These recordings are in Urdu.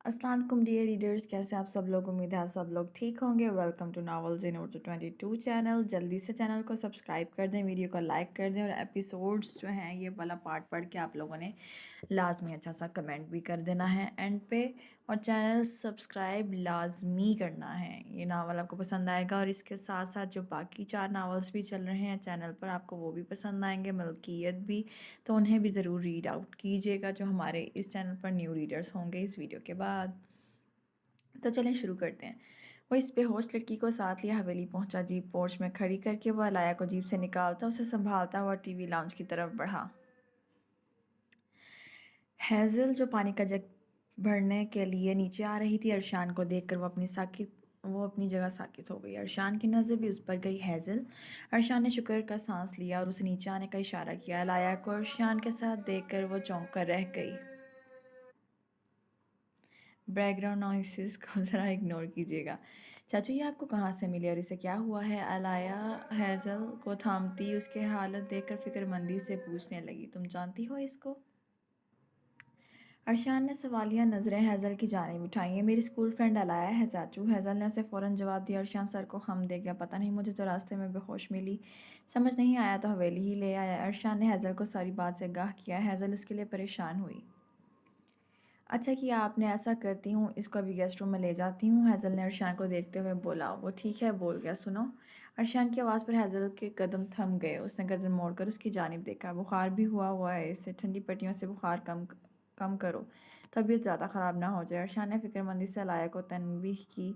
السلام علیکم ڈیئر ریڈرز، کیسے آپ سب لوگ؟ امید ہے آپ سب لوگ ٹھیک ہوں گے۔ Welcome to novels in Urdu 22 channel. جلدی سے چینل کو سبسکرائب کر دیں، ویڈیو کو لائک کر دیں، اور ایپیسوڈز جو ہیں یہ والا پارٹ پڑھ کے آپ لوگوں نے لازمی اچھا سا کمنٹ بھی کر دینا ہے اینڈ پہ، اور چینل سبسکرائب لازمی کرنا ہے۔ یہ ناول آپ کو پسند آئے گا، اور اس کے ساتھ ساتھ جو باقی 4 ناولز بھی چل رہے ہیں چینل پر آپ کو وہ بھی پسند آئیں گے، ملکیت بھی، تو انہیں بھی ضرور ریڈ آؤٹ کیجیے گا جو ہمارے اس چینل پر نیو ریڈرز ہوں گے اس ویڈیو کے بعد۔ تو چلیں شروع کرتے ہیں۔ وہ اس بے ہوش لڑکی کو ساتھ لیا حویلی پہنچا، جیپ پورچ میں کھڑی کر کے وہ علایا کو جیپ سے نکالتا اسے سنبھالتا ہوا ٹی وی لاؤنج کی طرف بڑھا۔ ہیزل جو پانی کا جگ بھرنے کے لیے نیچے آ رہی تھی، ارشان کو دیکھ کر وہ اپنی جگہ ساکت ہو گئی۔ ارشان کی نظر بھی اس پر گئی۔ ہیزل، ارشان نے شکر کا سانس لیا اور اسے نیچے آنے کا اشارہ کیا۔ علایا کو ارشان کے ساتھ دیکھ کر وہ چونک کر رہ گئی۔ بیک گراؤنڈ نوائسز کو ذرا اگنور کیجیے گا۔ چاچو یہ آپ کو کہاں سے ملی اور اسے کیا ہوا ہے؟ علایا ہیزل کو تھامتی اس کے حالت دیکھ کر فکر مندی سے پوچھنے لگی، تم جانتی ہو اس کو؟ ارشان نے سوالیہ نظریں ہیزل کی جانب اٹھائیں۔ یہ میری اسکول فرینڈ علایا ہے چاچو، ہیزل نے اسے فوراً جواب دیا۔ ارشان سر کو خم دے گیا، پتہ نہیں، مجھے تو راستے میں بے ہوش ملی، سمجھ نہیں آیا تو حویلی ہی لے آیا۔ ارشان نے ہیزل کو ساری بات سے آگاہ کیا۔ ہیزل اس کے لیے پریشان ہوئی۔ اچھا کیا آپ نے، ایسا کرتی ہوں اس کو ابھی گیسٹ روم میں لے جاتی ہوں، ہیزل نے ارشان کو دیکھتے ہوئے بولا۔ وہ ٹھیک ہے بول گیا، سنو۔ ارشان کی آواز پر ہیزل کے قدم تھم گئے۔ اس نے گردن موڑ کر اس کی جانب دیکھا۔ بخار بھی ہوا ہے اسے، ٹھنڈی پٹیوں سے بخار کم کرو، طبیعت زیادہ خراب نہ ہو جائے۔ ارشان نے فکر مندی سے علایا کو تنبیہ کی۔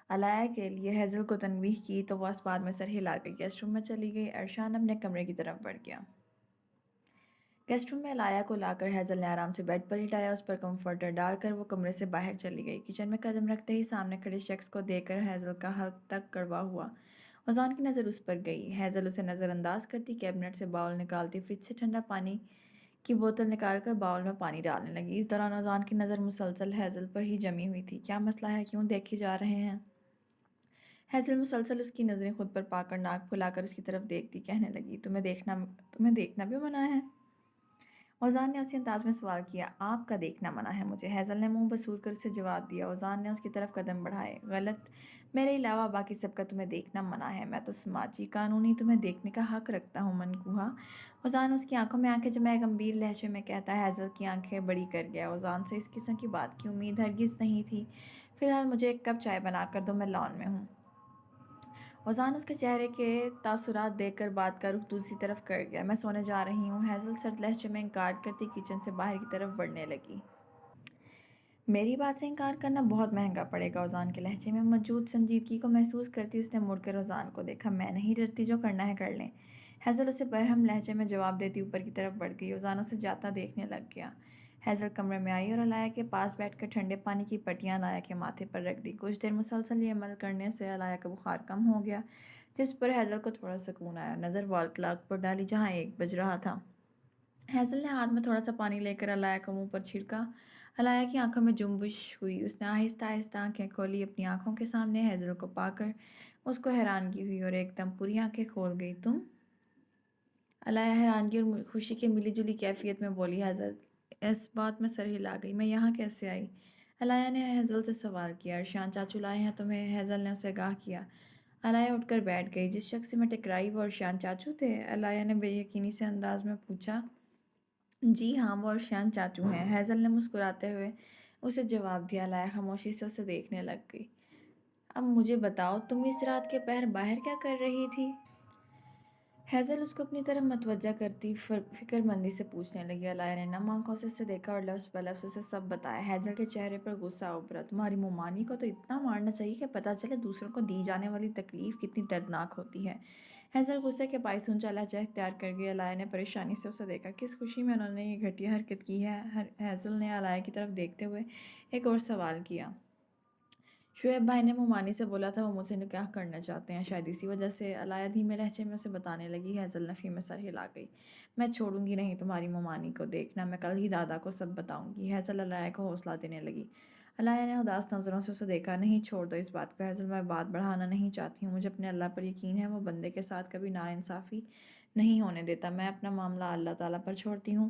علایا کے لیے ہیزل کو تنبیہ کی تو وہ اس بات میں سر ہلا گئی، گیسٹ روم میں چلی گئی۔ ارشان اپنے کمرے کی طرف بڑھ گیا۔ گیسٹ روم میں علایا کو لا کر ہیزل نے آرام سے بیڈ پر لٹایا، اس پر کمفرٹر ڈال کر وہ کمرے سے باہر چلی گئی۔ کچن میں قدم رکھتے ہی سامنے کھڑے شخص کو دیکھ کر ہیزل کا حلق تک کڑوا ہوا۔ اذان کی نظر اس پر گئی۔ ہیزل اسے نظر انداز کرتی کیبنٹ سے باؤل نکالتی، فریج سے ٹھنڈا پانی کی بوتل نکال کر باؤل میں پانی ڈالنے لگی۔ اس دوران اذان کی نظر مسلسل ہیزل پر ہی جمی ہوئی تھی۔ کیا مسئلہ ہے، کیوں دیکھے جا رہے ہیں؟ ہیزل مسلسل اس کی نظریں خود پر پا کر ناک پھلا کر اس کی طرف دیکھتی کہنے لگی، تمہیں دیکھنا بھی منع ہے؟ اذان نے اسی انداز میں سوال کیا، آپ کا دیکھنا منع ہے مجھے؟ ہیزل نے منہ بسور کر اسے جواب دیا۔ اذان نے اس کی طرف قدم بڑھائے۔ غلط، میرے علاوہ باقی سب کا تمہیں دیکھنا منع ہے، میں تو سماجی قانونی تمہیں دیکھنے کا حق رکھتا ہوں منکوہا۔ اذان اس کی آنکھوں میں آنکھیں جمائے گمبھیر لہجے میں کہتا ہے۔ ہیزل کی آنکھیں بڑی کر گیا۔ اذان سے اس قسم کی بات کی امید ہرگز نہیں تھی۔ فی الحال مجھے ایک کپ چائے بنا کر دو، میں لان میں ہوں۔ اذان اس کے چہرے کے تاثرات دیکھ کر بات کا رخ دوسری طرف کر گیا۔ میں سونے جا رہی ہوں، ہیزل سرد لہجے میں انکار کرتی کچن سے باہر کی طرف بڑھنے لگی۔ میری بات سے انکار کرنا بہت مہنگا پڑے گا۔ اذان کے لہجے میں موجود سنجیدگی کو محسوس کرتی اس نے مڑ کر اذان کو دیکھا۔ میں نہیں ڈرتی، جو کرنا ہے کر لیں، ہیزل اسے برہم لہجے میں جواب دیتی اوپر کی طرف بڑھ گئی۔ اذان اسے جاتا دیکھنے لگ گیا۔ ہیزل کمرے میں آئی اور علایا کے پاس بیٹھ کر ٹھنڈے پانی کی پٹیاں علایا کے ماتھے پر رکھ دی۔ کچھ دیر مسلسل یہ عمل کرنے سے علایا کا بخار کم ہو گیا، جس پر ہیزل کو تھوڑا سکون آیا۔ نظر وال کلاک پر ڈالی جہاں 1 بج رہا تھا۔ ہیزل نے ہاتھ میں تھوڑا سا پانی لے کر علایا کو منہ پر چھڑکا۔ علایا کی آنکھوں میں جنبش ہوئی۔ اس نے آہستہ آہستہ آنکھیں کھولی۔ اپنی آنکھوں کے سامنے ہیزل کو پا کر اس کو حیرانگی ہوئی اور ایک دم پوری آنکھیں کھول گئی۔ تم؟ علایا حیرانگی اور خوشی کی ملی جلی کیفیت میں بولی۔ ہیزل اس بات میں سر ہلا گئی، میں یہاں کیسے آئی؟ علایا نے ہیزل سے سوال کیا۔ ارشان چاچو لائے ہیں تمہیں، ہیزل نے اسے آگاہ کیا۔ علایا اٹھ کر بیٹھ گئی۔ جس شخص سے میں ٹکرائی وہ ارشان چاچو تھے؟ علایا نے بے یقینی سے انداز میں پوچھا۔ جی ہاں، وہ ارشان چاچو ہیں، ہیزل نے مسکراتے ہوئے اسے جواب دیا۔ علایا خاموشی سے اسے دیکھنے لگ گئی۔ اب مجھے بتاؤ، تم اس رات کے پہر باہر کیا کر رہی تھی؟ ہیزل اس کو اپنی طرف متوجہ کرتی فکر مندی سے پوچھنے لگی۔ علایا نے نم آنکھوں سے اسے دیکھا اور لفظ بہ لفظ اسے سب بتایا۔ ہیزل کے چہرے پر غصہ ابھرا۔ تمہاری مومانی کو تو اتنا مارنا چاہیے کہ پتہ چلے دوسروں کو دی جانے والی تکلیف کتنی دردناک ہوتی ہے۔ ہیزل غصے کے باعث اونچا لہجہ اختیار کر گئی۔ علایا نے پریشانی سے اسے دیکھا۔ کس خوشی میں انہوں نے یہ گھٹیا حرکت کی ہے؟ ہیزل نے علایا کی طرف دیکھتے ہوئے ایک اور سوال کیا۔ شعیب بھائی نے مومانی سے بولا تھا وہ مجھ سے نکاح کرنا چاہتے ہیں، شاید اسی وجہ سے، علایا دھیمے لہجے میں اسے بتانے لگی۔ ہیزل نفی میں سر ہلا گئی۔ میں چھوڑوں گی نہیں تمہاری مومانی کو، دیکھنا میں کل ہی دادا کو سب بتاؤں گی۔ ہیزل علایا کو حوصلہ دینے لگی۔ علایا نے اداس نظروں سے اسے دیکھا۔ نہیں، چھوڑ دو اس بات کو ہیزل، میں بات بڑھانا نہیں چاہتی ہوں، مجھے اپنے اللہ پر یقین ہے، وہ بندے کے ساتھ کبھی ناانصافی نہیں ہونے دیتا، میں اپنا معاملہ اللہ تعالیٰ پر چھوڑتی ہوں۔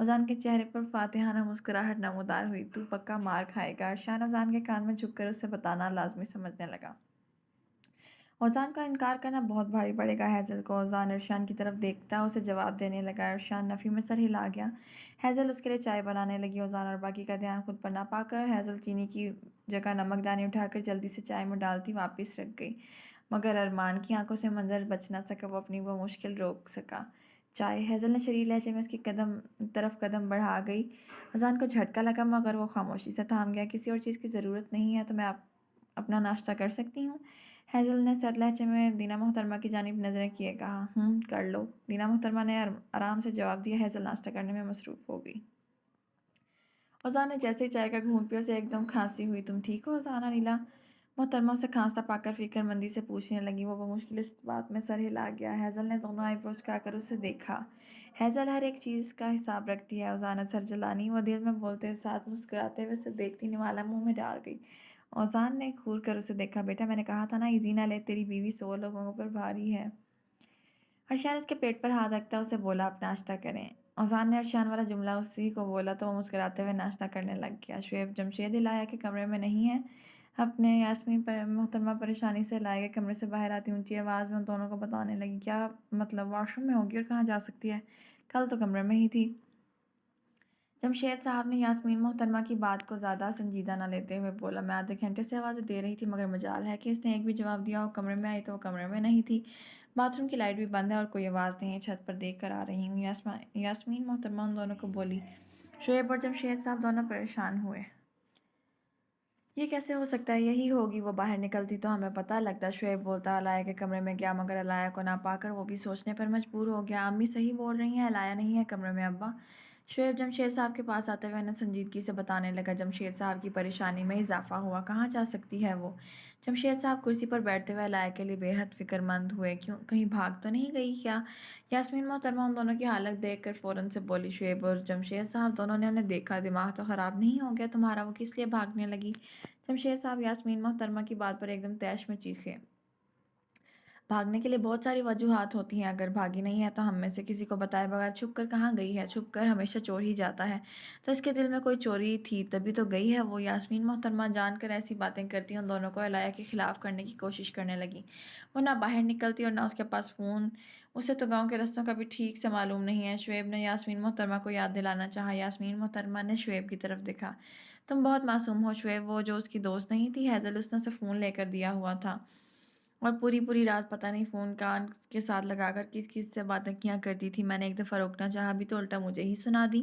اذان کے چہرے پر فاتحانہ مسکراہٹ نمودار ہوئی۔ تو پکا مار کھائے گا، ارشان اذان کے کان میں جھک کر اسے بتانا لازمی سمجھنے لگا۔ اذان کا انکار کرنا بہت بھاری پڑے گا ہیزل کو۔ اذان ارشان کی طرف دیکھتا اسے جواب دینے لگا۔ ارشان نفی میں سر ہلا گیا۔ ہیزل اس کے لیے چائے بنانے لگی۔ اذان اور باقی کا دھیان خود پر نہ پا کر ہیزل چینی کی جگہ نمک دانی اٹھا کر جلدی سے چائے میں ڈالتی واپس رکھ گئی، مگر ارمان کی آنکھوں سے منظر بچ نہ سکا۔ وہ اپنی مشکل روک سکا۔ چائے، ہیزل نے شریر لہجے میں اس کی طرف قدم بڑھا گئی۔ اذان کو جھٹکا لگا مگر وہ خاموشی سے تھام گیا۔ کسی اور چیز کی ضرورت نہیں ہے تو میں اپنا ناشتہ کر سکتی ہوں؟ ہیزل نے سرد لہجے میں دینا محترمہ کی جانب نظریں کیے کہا۔ کر لو، دینا محترمہ نے آرام سے جواب دیا۔ ہیزل ناشتہ کرنے میں مصروف ہو گئی۔ اذان نے جیسے ہی چائے کا گھونٹ پیا اسے ایک دم کھانسی ہوئی۔ تم ٹھیک ہو اذان؟ نیلا محترمہ اسے کھانستا پا کر فکر مندی سے پوچھنے لگی۔ وہ بمشکل اس بات میں سر ہلا گیا۔ ہیزل نے دونوں آئی بروز جھکا کر اسے دیکھا۔ ہیزل ہر ایک چیز کا حساب رکھتی ہے، اذان نے سر جلانی وہ دل میں بولتے ہوئے ساتھ مسکراتے ہوئے اسے دیکھتی نوالا منہ میں ڈال گئی۔ اذان نے گھور کر اسے دیکھا۔ بیٹا میں نے کہا تھا نا ایزی نہ لے، تیری بیوی 100 لوگوں پر بھاری ہے۔ ارشان اس کے پیٹ پر ہاتھ رکھتا اسے بولا اب ناشتہ کریں۔ اذان نے ارشان والا جملہ اسی کو بولا تو وہ مسکراتے ہوئے ناشتہ کرنے لگ گیا۔ شعیب جمشید الایا کے کمرے میں نہیں ہے اپنے یاسمین محترمہ پریشانی سے الایا کے کمرے سے باہر آتی اونچی آواز میں ان دونوں کو بتانے لگی۔ کیا مطلب؟ واش روم میں ہوگی اور کہاں جا سکتی ہے؟ کل تو کمرے میں ہی تھی۔ جمشید صاحب نے یاسمین محترمہ کی بات کو زیادہ سنجیدہ نہ لیتے ہوئے بولا۔ میں آدھے گھنٹے سے آوازیں دے رہی تھی مگر مجال ہے کہ اس نے ایک بھی جواب دیا ہو۔ کمرے میں آئی تو وہ کمرے میں نہیں تھی، باتھ روم کی لائٹ بھی بند ہے اور کوئی آواز نہیں ہے، چھت پر دیکھ کر آ رہی ہوں۔ یاسمین محترمہ ان دونوں کو بولی۔ شعیب اور جمشید صاحب دونوں پریشان ہوئے۔ یہ کیسے ہو سکتا ہے؟ یہی ہوگی، وہ باہر نکلتی تو ہمیں پتہ لگتا۔ شعیب بولتا الایا کے کمرے میں گیا مگر الایا کو نہ پا کر وہ بھی سوچنے پر مجبور ہو گیا۔ امی صحیح بول رہی ہیں، الایا نہیں ہے کمرے میں ابا۔ شعیب جمشید صاحب کے پاس آتے ہوئے انہیں سنجیدگی سے بتانے لگا۔ جمشید صاحب کی پریشانی میں اضافہ ہوا۔ کہاں جا سکتی ہے وہ؟ جمشید صاحب کرسی پر بیٹھتے ہوئے الایا کے لیے بے حد فکر مند ہوئے۔ کیوں، کہیں بھاگ تو نہیں گئی کیا؟ یاسمین محترمہ ان دونوں کی حالت دیکھ کر فوراً سے بولی۔ شعیب اور جمشید صاحب دونوں نے انہیں دیکھا۔ دماغ تو خراب نہیں ہو گیا تمہارا؟ وہ کس لیے بھاگنے لگی؟ جمشید صاحب یاسمین محترمہ کی بات پر ایک دم طیش میں چیخے۔ بھاگنے کے لیے بہت ساری وجوہات ہوتی ہیں، اگر بھاگی نہیں ہے تو ہم میں سے کسی کو بتائے بغیر چھپ کر کہاں گئی ہے؟ چھپ کر ہمیشہ چور ہی جاتا ہے، تو اس کے دل میں کوئی چوری تھی تبھی تو گئی ہے وہ۔ یاسمین محترمہ جان کر ایسی باتیں کرتی ان دونوں کو الایا کے خلاف کرنے کی کوشش کرنے لگی۔ وہ نہ باہر نکلتی اور نہ اس کے پاس فون، اسے تو گاؤں کے رستوں کا بھی ٹھیک سے معلوم نہیں ہے۔ شعیب نے یاسمین محترمہ کو یاد دلانا چاہا۔ یاسمین محترمہ نے شعیب کی طرف دیکھا۔ تم بہت معصوم ہو شعیب، وہ جو اس کی دوست نہیں تھی ہیزل، اس نے اسے فون لے کر دیا ہوا تھا اور پوری رات پتہ نہیں فون کان کے ساتھ لگا کر کس کس سے باتیں کیا کرتی تھی۔ میں نے ایک دفعہ روکنا چاہا بھی تو الٹا مجھے ہی سنا دی۔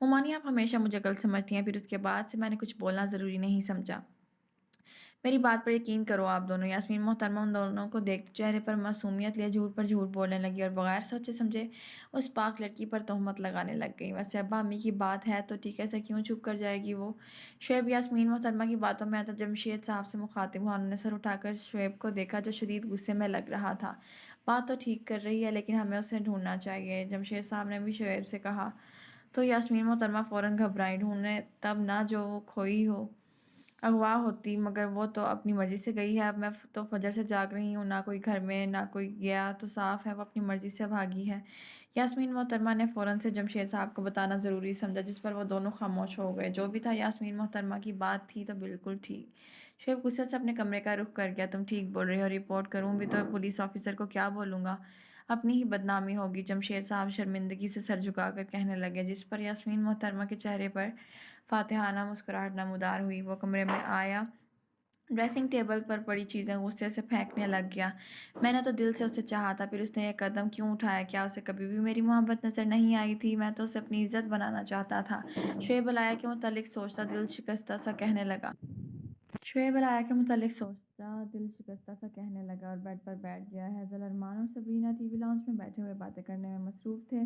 مومانی آپ ہمیشہ مجھے غلط سمجھتی ہیں، پھر اس کے بعد سے میں نے کچھ بولنا ضروری نہیں سمجھا۔ میری بات پر یقین کرو آپ دونوں۔ یاسمین محترمہ ان دونوں کو دیکھتے چہرے پر معصومیت لیے جھوٹ پر جھوٹ بولنے لگی اور بغیر سوچے سمجھے اس پاک لڑکی پر تہمت لگانے لگ گئی۔ ویسے ابا امی کی بات ہے تو ٹھیک، ایسے کیوں چھپ کر جائے گی وہ؟ شعیب یاسمین محترمہ کی باتوں میں آتا جمشید صاحب سے مخاطب ہوا۔ انہوں نے سر اٹھا کر شعیب کو دیکھا جو شدید غصے میں لگ رہا تھا۔ بات تو ٹھیک کر رہی ہے لیکن ہمیں اسے ڈھونڈنا چاہیے، جمشید صاحب نے بھی شعیب سے کہا۔ تو یاسمین محترمہ فوراً گھبرائی۔ ڈھونڈنے تب نہ جو وہ کھوئی ہو، اغوا ہوتی، مگر وہ تو اپنی مرضی سے گئی ہے۔ اب میں تو فجر سے جاگ رہی ہوں، نہ کوئی گھر میں نہ کوئی گیا، تو صاف ہے وہ اپنی مرضی سے بھاگی ہے۔ یاسمین محترمہ نے فوراً سے جمشید صاحب کو بتانا ضروری سمجھا، جس پر وہ دونوں خاموش ہو گئے۔ جو بھی تھا یاسمین محترمہ کی بات تھی تو بالکل ٹھیک۔ شعیب غصے سے اپنے کمرے کا رخ کر گیا۔ تم ٹھیک بول رہی ہو، رپورٹ کروں بھی تو پولیس آفیسر کو کیا بولوں گا؟ اپنی ہی بدنامی ہوگی۔ جمشید صاحب شرمندگی سے سر جھکا کر کہنے لگے، جس پر یاسمین محترمہ کے چہرے پر فاتحانہ مسکراہٹ نمودار ہوئی۔ وہ کمرے میں آیا، ڈریسنگ ٹیبل پر پڑی چیزیں غصے سے پھینکنے لگ گیا۔ میں نے تو دل سے اسے چاہا تھا، پھر اس نے یہ قدم کیوں اٹھایا؟ کیا اسے کبھی بھی میری محبت نظر نہیں آئی تھی؟ میں تو اسے اپنی عزت بنانا چاہتا تھا۔ شعیب الایا کے متعلق سوچتا دل شکستہ سا کہنے لگا۔ اور بیڈ پر بیٹھ گیا۔ ہیزل، ارمان اور سبرینا ٹی وی لاؤنج میں بیٹھے ہوئے باتیں کرنے میں مصروف تھے۔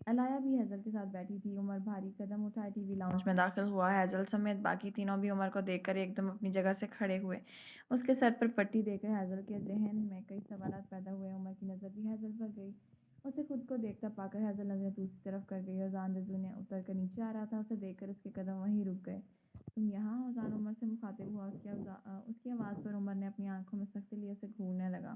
الایا بھی ہیزل کے ساتھ بیٹھی تھی۔ عمر بھاری قدم اٹھائے ٹی وی لاؤنج میں داخل ہوا۔ ہیزل سمیت باقی تینوں بھی عمر کو دیکھ کر ایک دم اپنی جگہ سے کھڑے ہوئے۔ اس کے سر پر پٹی دیکھ کر ہیزل کے ذہن میں کئی سوالات پیدا ہوئے۔ عمر کی نظر بھی ہیزل پر گئی۔ اسے خود کو دیکھتا پا کر ہیزل نظریں دوسری طرف کر گئی۔ اذان وضو نے اتر کر نیچے آ رہا تھا، اسے دیکھ کر اس کے قدم وہیں رک گئے۔ تم یہاں ہو؟ اذان عمر سے مخاطب ہوا۔ اس کی آواز پر عمر نے اپنی آنکھوں میں سختی لیے اسے گھورنے لگا۔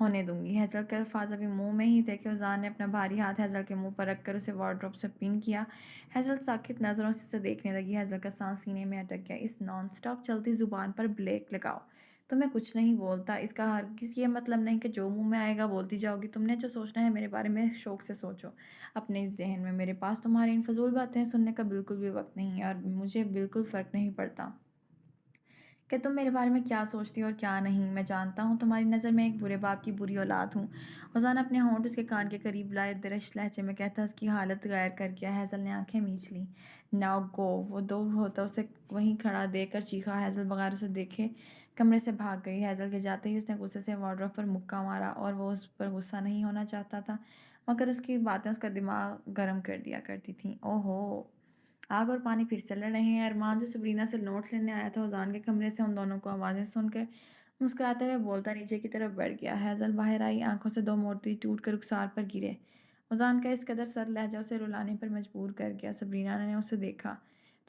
ہونے دوں گی۔ ہیزل کے الفاظ ابھی منہ میں ہی تھے کہ اذان نے اپنا بھاری ہاتھ ہیزل کے منہ پر رکھ کر اسے وارڈروب سے پن کیا۔ ہیزل ساکت نظروں سے اسے دیکھنے لگی۔ ہیزل کا سانس سینے میں اٹک گیا۔ اس نان سٹاپ چلتی زبان پر بریک لگاؤ۔ تمہیں کچھ نہیں بولتا، اس کا ہرگز یہ مطلب نہیں کہ جو منہ میں آئے گا بولتی جاؤ گی۔ تم نے جو سوچنا ہے میرے بارے میں شوق سے سوچو اپنے اس ذہن میں۔ میرے پاس تمہاری ان فضول باتیں سننے کا بالکل بھی وقت نہیں ہے، اور مجھے بالکل فرق نہیں پڑتا کہ تم میرے بارے میں کیا سوچتی ہو اور کیا نہیں۔ میں جانتا ہوں تمہاری نظر میں ایک برے باپ کی بری اولاد ہوں۔ اذان اپنے ہونٹ اس کے کان کے قریب لائے، درشت لہجے میں کہتا اس کی حالت غیر کر گیا۔ ہیزل نے آنکھیں میچ لیں۔ Now go. وہ دور ہوتا اسے وہیں کھڑا دیکھ کر چیخا۔ ہیزل بغیر اسے دیکھے کمرے سے بھاگ گئی۔ ہیزل کے جاتے ہی اس نے غصے سے وارڈروب پر مکہ مارا، اور وہ اس پر غصہ نہیں ہونا چاہتا تھا، مگر اس کی باتیں اس کا دماغ گرم کر دیا کرتی تھیں۔ اوہ ہو، آگ اور پانی پھر سے لڑ رہے ہیں۔ ارمان جو سبرینا سے نوٹس لینے آیا تھا اذان کے کمرے سے ان دونوں کو آوازیں سن کر مسکراتے ہوئے بولتا نیچے کی طرف بڑھ گیا۔ ہیزل باہر آئی، آنکھوں سے دو موتی ٹوٹ کر رخسار پر گرے۔ اذان کا اس قدر سرد لہجہ اسے رلانے پر مجبور کر گیا۔ سبرینا نے اسے دیکھا۔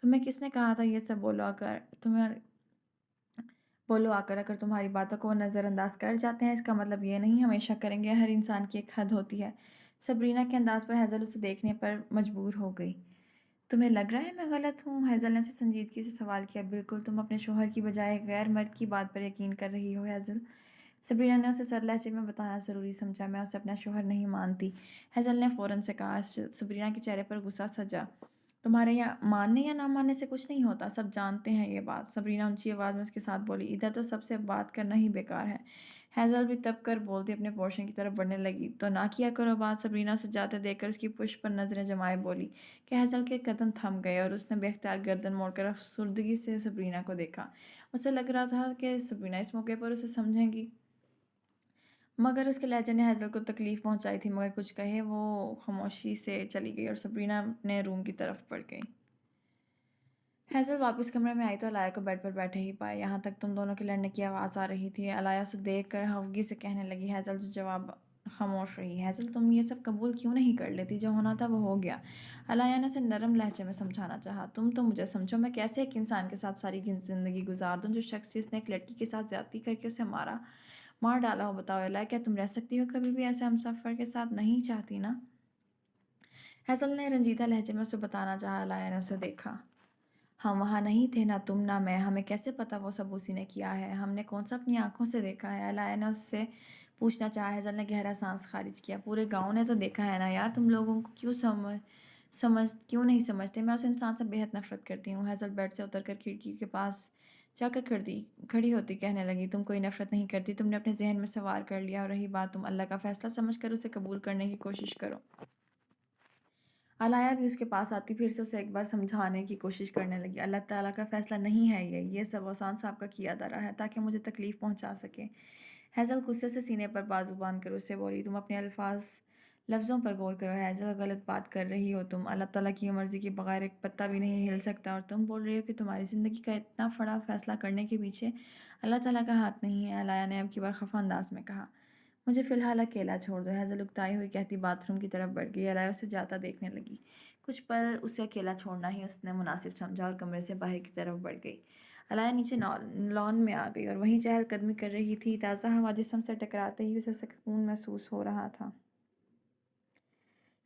تمہیں کس نے کہا تھا یہ سب بولو آ کر اگر تمہاری باتوں کو وہ نظر انداز کر جاتے ہیں، اس کا مطلب یہ نہیں ہمیشہ کریں گے۔ ہر انسان کی ایک حد ہوتی ہے۔ سبرینا کے انداز پر ہیزل اسے دیکھنے پر مجبور ہو گئی۔ تمہیں لگ رہا ہے میں غلط ہوں؟ ہیزل نے اسے سنجیدگی سے سوال کیا۔ بالکل، تم اپنے شوہر کی بجائے غیر مرد کی بات پر یقین کر رہی ہو ہیزل۔ سبرینا نے اسے سرد لہجے میں بتانا ضروری سمجھا۔ میں اسے اپنا شوہر نہیں مانتی، ہیزل نے فوراً سے کہا۔ سبرینا کے چہرے پر غصہ سجا۔ تمہارے ماننے یا نہ ماننے سے کچھ نہیں ہوتا، سب جانتے ہیں یہ بات۔ سبرینا اونچی آواز میں اس کے ساتھ بولی۔ ادھر تو سب سے بات کرنا ہی بیکار ہے۔ ہیزل بھی تب کر بولتی اپنے پورشن کی طرف بڑھنے لگی۔ تو نہ کیا کرو بات۔ سبرینا اسے جاتے دیکھ کر اس کی پشت پر نظریں جمائے بولی کہ ہیزل کے قدم تھم گئے، اور اس نے بے اختیار گردن موڑ کر افسردگی سے سبرینا کو دیکھا۔ اسے لگ رہا تھا کہ سبرینا اس موقع پر اسے سمجھے گی، مگر اس کے لہجے نے ہیزل کو تکلیف پہنچائی تھی۔ مگر کچھ کہے وہ خاموشی سے چلی گئی، اور سبرینا اپنے روم کی طرف بڑھ گئی۔ ہیزل واپس کمرے میں آئی تو علایا کو بیڈ پر بیٹھے ہی پایا۔ یہاں تک تم دونوں کے لڑنے کی آواز آ رہی تھی۔ علایا اسے دیکھ کر خفگی سے کہنے لگی۔ ہیزل جو جواب خاموش رہی۔ ہیزل تم یہ سب قبول کیوں نہیں کر لیتی؟ جو ہونا تھا وہ ہو گیا، علایا نے اسے نرم لہجے میں سمجھانا چاہا۔ تم تو مجھے سمجھو، میں کیسے ایک انسان کے ساتھ ساری زندگی گزار دوں جو شخص جس نے ایک لڑکی کے ساتھ زیادتی کر کے اسے مار ڈالا ہو؟ بتاؤ علایا، کیا تم رہ سکتی ہو کبھی بھی ایسے ہمسفر کے ساتھ؟ نہیں چاہتی نا؟ ہیزل نے رنجیدہ لہجے میں اسے بتانا چاہا۔ علایا نے اسے دیکھا۔ ہم وہاں نہیں تھے، نہ تم نہ میں، ہمیں کیسے پتا وہ سب اسی نے کیا ہے؟ ہم نے کون سا اپنی آنکھوں سے دیکھا ہے؟ علایا نے اس سے پوچھنا چاہا۔ ہیزل نے گہرا سانس خارج کیا۔ پورے گاؤں نے تو دیکھا ہے نا یار، تم لوگوں کو کیوں نہیں سمجھتے؟ میں اس انسان سے بے حد نفرت کرتی ہوں۔ ہیزل بیڈ سے اتر کر کھڑکی کے پاس جا کر کھڑی ہوتی کہنے لگی۔ تم کوئی نفرت نہیں کرتی، تم نے اپنے ذہن میں سوار کر لیا، اور رہی بات، تم اللہ کا فیصلہ سمجھ کر اسے قبول کرنے کی کوشش کرو۔ علایا بھی اس کے پاس آتی پھر سے اسے ایک بار سمجھانے کی کوشش کرنے لگی۔ اللہ تعالیٰ کا فیصلہ نہیں ہے یہ سب اذان صاحب کا کیا دھرا ہے تاکہ مجھے تکلیف پہنچا سکے۔ ہیزل غصے سے سینے پر بازو باندھ کر اس سے بولی۔ تم اپنے لفظوں پر غور کرو ہیزل، غلط بات کر رہی ہو تم۔ اللہ تعالیٰ کی مرضی کے بغیر ایک پتا بھی نہیں ہل سکتا، اور تم بول رہی ہو کہ تمہاری زندگی کا اتنا بڑا فیصلہ کرنے کے پیچھے اللہ تعالیٰ کا ہاتھ نہیں ہے۔ علایا نے اب کی بار خفا انداز میں کہا۔ مجھے فی الحال اکیلا چھوڑ دو، ہیزل اکتائی ہوئی کہتی باتھ روم کی طرف بڑھ گئی۔ علایا اسے جاتا دیکھنے لگی۔ کچھ پل اسے اکیلا چھوڑنا ہی اس نے مناسب سمجھا، اور کمرے سے باہر کی طرف بڑھ گئی۔ علایا نیچے لان میں آ گئی اور وہیں چہل قدمی کر رہی تھی۔ تازہ ہوا جسم سے ٹکراتے ہی اسے سکون محسوس ہو رہا تھا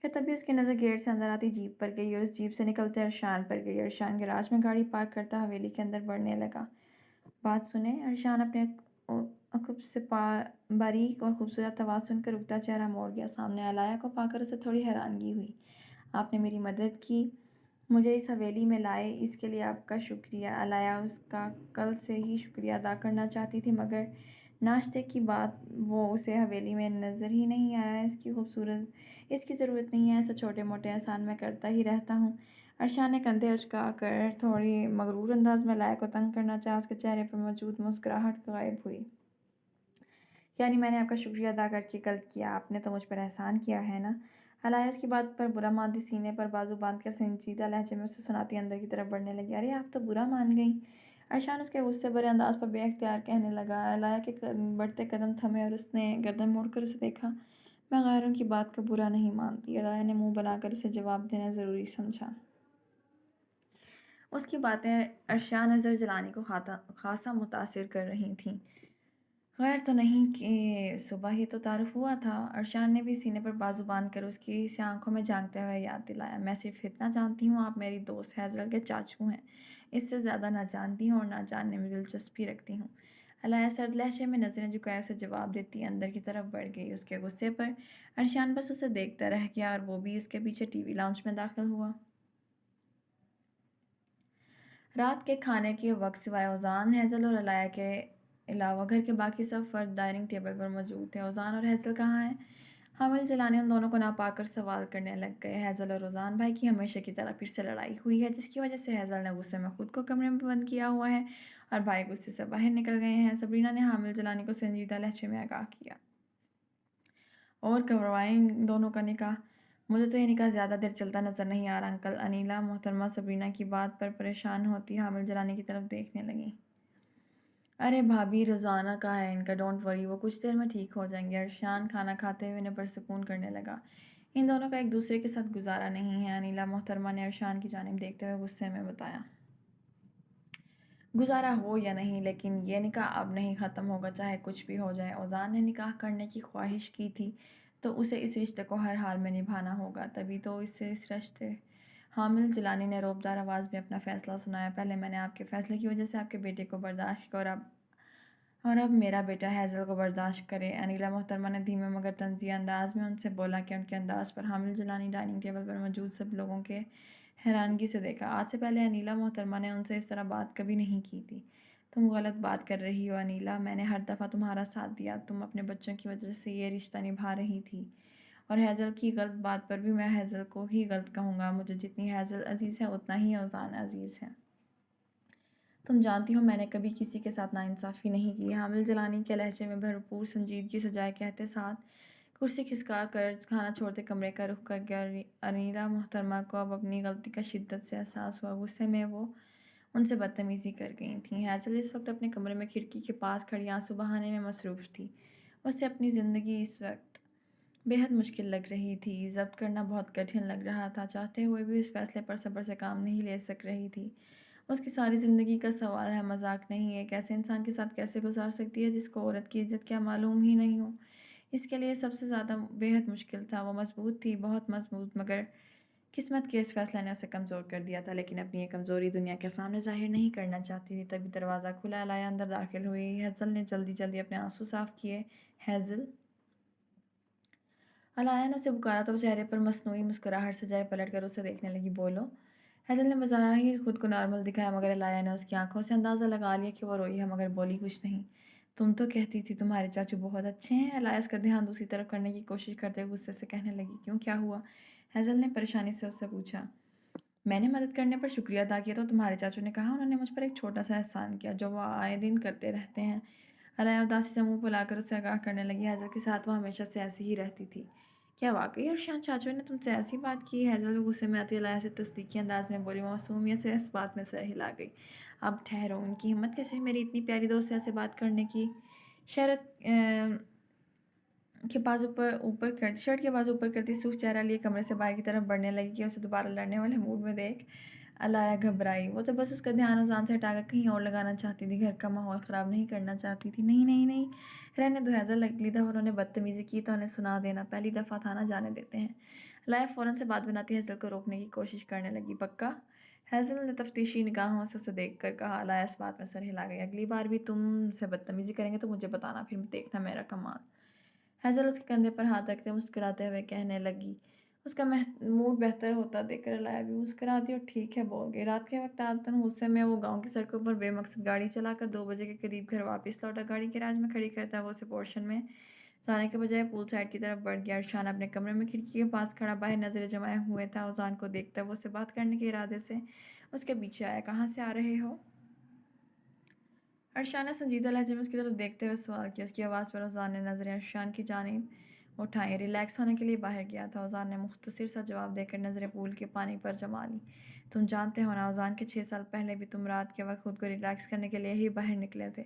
کہ تبھی اس کی نظر گیٹ سے اندر آتی جیپ پر گئی، اور اس جیپ سے نکلتے ارشان پر گئی۔ ارشان گیراج میں گاڑی پارک کرتا حویلی کے اندر بڑھنے لگا۔ بات سنیں؟ ارشان اپنے عقب سے باریک اور خوبصورت آواز سن کر رکتا چہرہ موڑ گیا۔ سامنے علایا کو پا کر اسے تھوڑی حیرانگی ہوئی۔ آپ نے میری مدد کی، مجھے اس حویلی میں لائے، اس کے لیے آپ کا شکریہ۔ علایا اس کا کل سے ہی شکریہ ادا کرنا چاہتی تھی، مگر ناشتے کے بعد وہ اسے حویلی میں نظر ہی نہیں آیا۔ اس کی ضرورت نہیں ہے، ایسے چھوٹے موٹے احسان میں کرتا ہی رہتا ہوں۔ ارشان نے کندھے اچکا کر تھوڑی مغرور انداز میں علایا کو تنگ کرنا چاہا۔ اس کے چہرے پر موجود مسکراہٹ غائب ہوئی۔ یعنی میں نے آپ کا شکریہ ادا کر کے غلط کیا؟ آپ نے تو مجھ پر احسان کیا ہے نا؟ علایا اس کی بات پر برا مانتی سینے پر بازو باندھ کر سنجیدہ لہجے میں اسے سناتی اندر کی طرف بڑھنے لگی۔ ارے آپ تو برا مان گئیں! ارشان اس کے غصے بھرے انداز پر بے اختیار کہنے لگا۔ علایا کے بڑھتے قدم تھمے اور اس نے گردن موڑ کر اسے دیکھا۔ میں غیروں کی بات کا برا نہیں مانتی، علایا نے منہ بنا کر اسے جواب دینا ضروری سمجھا۔ اس کی باتیں ارشان نظر جلانی کو خاصا متاثر کر رہی تھیں۔ غیر تو نہیں کہ صبح ہی تو تعارف ہوا تھا۔ ارشان نے بھی سینے پر بازو باندھ کر اس کی سی آنکھوں میں جھانکتے ہوئے یاد دلایا۔ میں صرف اتنا جانتی ہوں آپ میری دوست ہیزل کے چاچو ہیں، اس سے زیادہ نہ جانتی ہوں اور نہ جاننے میں دلچسپی رکھتی ہوں۔ علایا سرد لہجے میں نظریں جھکائے اسے جواب دیتی اندر کی طرف بڑھ گئی۔ اس کے غصے پر ارشان بس اسے دیکھتا رہ گیا اور وہ بھی اس کے پیچھے ٹی وی لاؤنج میں داخل ہوا۔ رات کے کھانے کے وقت سوائے اوزان، ہیزل اور علایا کے علاوہ گھر کے باقی سب فرد ڈائننگ ٹیبل پر موجود تھے۔ اوزان اور ہیزل کہاں ہیں؟ حامل جیلانی ان دونوں کو نہ پا کر سوال کرنے لگ گئے۔ ہیزل اور اوزان بھائی کی ہمیشہ کی طرح پھر سے لڑائی ہوئی ہے، جس کی وجہ سے ہیزل نے غصے میں خود کو کمرے میں بند کیا ہوا ہے اور بھائی غصے سے باہر نکل گئے ہیں، سبرینا نے حامل جیلانی کو سنجیدہ لہجے میں آگاہ کیا۔ اور کروائیں ان دونوں کا نکاح؟ مجھے تو یہ نکاح زیادہ دیر چلتا نظر نہیں آ رہا انکل۔ انیلا محترمہ سبرینا کی بات پر پریشان ہوتی حامل جیلانی کی طرف دیکھنے لگیں۔ ارے بھابھی، روزانہ کا ہے ان کا، ڈونٹ وری، وہ کچھ دیر میں ٹھیک ہو جائیں گے۔ ارشان کھانا کھاتے ہوئے انہیں پرسکون کرنے لگا۔ ان دونوں کا ایک دوسرے کے ساتھ گزارا نہیں ہے، انیلا محترمہ نے ارشان کی جانب دیکھتے ہوئے غصے میں بتایا۔ گزارا ہو یا نہیں، لیکن یہ نکاح اب نہیں ختم ہوگا چاہے کچھ بھی ہو جائے۔ اوزان نے نکاح کرنے کی خواہش کی تھی تو اسے اس رشتے کو ہر حال میں نبھانا ہوگا، تبھی تو اسے اس رشتے۔ حامل جیلانی نے روبدار آواز میں اپنا فیصلہ سنایا۔ پہلے میں نے آپ کے فیصلے کی وجہ سے آپ کے بیٹے کو برداشت کیا اور اب میرا بیٹا ہیزل کو برداشت کرے۔ انیلا محترمہ نے دھیمے مگر طنزیہ انداز میں ان سے بولا کہ ان کے انداز پر حامل جیلانی ڈائننگ ٹیبل پر موجود سب لوگوں کے حیرانگی سے دیکھا۔ آج سے پہلے انیلا محترمہ نے ان سے اس طرح بات کبھی نہیں کی تھی۔ تم غلط بات کر رہی ہو انیلا، میں نے ہر دفعہ تمہارا ساتھ دیا، تم اپنے بچوں کی وجہ سے یہ رشتہ نبھا رہی تھی، اور ہیزل کی غلط بات پر بھی میں ہیزل کو ہی غلط کہوں گا۔ مجھے جتنی ہیزل عزیز ہے اتنا ہی اوزان عزیز ہے۔ تم جانتی ہو میں نے کبھی کسی کے ساتھ ناانصافی نہیں کی۔ حامل جیلانی کے لہجے میں بھرپور سنجیدگی سے جائے کہتے ساتھ کرسی کھسکا کر کھانا چھوڑتے کمرے کا رخ کر گیا۔ انیلا محترمہ کو اب اپنی غلطی کا شدت سے احساس ہوا۔ غصے میں وہ ان سے بدتمیزی کر گئی تھیں۔ ہیزل اس وقت اپنے کمرے میں کھڑکی کے پاس کھڑی آنسو بہانے میں مصروف تھی۔ اسے اپنی زندگی اس وقت بے حد مشکل لگ رہی تھی، ضبط کرنا بہت کٹھن لگ رہا تھا، چاہتے ہوئے بھی اس فیصلے پر صبر سے کام نہیں لے سک رہی تھی۔ اس کی ساری زندگی کا سوال ہے، مذاق نہیں۔ ایک ایسے انسان کے ساتھ کیسے گزار سکتی ہے جس کو عورت کی عزت کیا معلوم ہی نہیں ہو؟ اس کے لیے سب سے زیادہ بے حد مشکل تھا۔ وہ مضبوط تھی، بہت مضبوط، مگر قسمت کے اس فیصلے نے اسے کمزور کر دیا تھا، لیکن اپنی یہ کمزوری دنیا کے سامنے ظاہر نہیں کرنا چاہتی تھی۔ تبھی دروازہ کھلا، علایا اندر داخل ہوئی۔ ہیزل نے جلدی جلدی اپنے آنسو صاف کیے۔ ہیزل! علایا نے اسے پکارا تو وہ چہرے پر مصنوعی مسکراہٹ سجائے پلٹ کر اسے دیکھنے لگی۔ بولو۔ ہیزل نے بظاہر خود کو نارمل دکھایا، مگر علایا نے اس کی آنکھوں سے اندازہ لگا لیا کہ وہ روئی ہے، مگر بولی کچھ نہیں۔ تم تو کہتی تھی تمہارے چاچو بہت اچھے ہیں۔ علایا اس کا دھیان دوسری طرف کرنے کی کوشش کرتے ہوئے غصے سے کہنے لگی۔ کیوں، کیا ہوا؟ ہیزل نے پریشانی سے اس سے پوچھا۔ میں نے مدد کرنے پر شکریہ ادا کیا تو تمہارے چاچو نے کہا انہوں نے مجھ پر ایک چھوٹا سا احسان کیا جو وہ آئے دن کرتے رہتے ہیں۔ علایا اداسی سے منہ پھلا کر اسے آگاہ کرنے لگی۔ ہیزل کے ساتھ وہ ہمیشہ سے ایسی ہی رہتی تھی۔ کیا واقعی ارشان چاچو نے تم سے ایسی بات کی؟ ہیزل بھی غصے میں آتی علایا سے تصدیقی انداز میں بولی۔ وہ معصومیت سے اس بات میں سر ہلا گئی۔ اب ٹھہرو، ان کی ہمت کیسے ہوئی میری اتنی پیاری دوست سے ایسے بات کرنے کی؟ شرٹ کے بازو پر اوپر کرتی سرخ چہرہ لیے کمرے سے باہر کی طرف بڑھنے لگی کہ اسے دوبارہ لڑنے والے موڈ میں دیکھ علایا گھبرائی۔ وہ تو بس اس کا دھیان اوزان سے ہٹا کر کہیں اور لگانا چاہتی تھی، گھر کا ماحول خراب نہیں کرنا چاہتی تھی۔ نہیں نہیں نہیں، رہنے دو ہیزل، اگلی دفعہ انہوں نے بدتمیزی کی تو انہیں سنا دینا، پہلی دفعہ تھا نا، جانے دیتے ہیں۔ علایا فوراً سے بات بناتی ہیزل کو روکنے کی کوشش کرنے لگی۔ پکا؟ ہیزل نے تفتیشی نگاہوں سے اسے دیکھ کر کہا۔ علایا اس بات میں سر ہلا گئی۔ اگلی بار بھی تم سے بدتمیزی کریں گے تو مجھے بتانا، پھر دیکھنا میرا کمال۔ ہیزل اس کے کندھے پر ہاتھ رکھتے مسکراتے ہوئے کہنے لگی۔ اس کا موڈ بہتر ہوتا دیکھ کر علایا بھی مسکرا دی اور ٹھیک ہے بول گئی۔ رات کے وقت عادتاً غصے میں وہ گاؤں کی سڑکوں پر بے مقصد گاڑی چلا کر 2 بجے کے قریب گھر واپس لوٹا۔ گاڑی گیراج میں کھڑی کرتا وہ اسے پورشن میں جانے کے بجائے پول سائڈ کی طرف بڑھ گیا۔ ارشان اپنے کمرے میں کھڑکی کے پاس کھڑا باہر نظریں جمائے ہوئے تھا۔ اوزان کو دیکھتا وہ اس سے بات کرنے کے ارادے سے اس کے پیچھے آیا۔ کہاں سے آ رہے ہو؟ ارشان نے سنجیدہ لہجے میں اس کی طرف دیکھتے ہوئے سوال کیا۔ اس کی آواز پر اوزان نے نظریں ارشان کی جانب اٹھائیں۔ ریلیکس ہونے کے لیے باہر گیا تھا، اوزان نے مختصر سا جواب دے کر نظریں پول کے پانی پر جما لیں۔ تم جانتے ہو نا اوزان کہ 6 سال پہلے بھی تم رات کے وقت خود کو ریلیکس کرنے کے لیے ہی باہر نکلے تھے،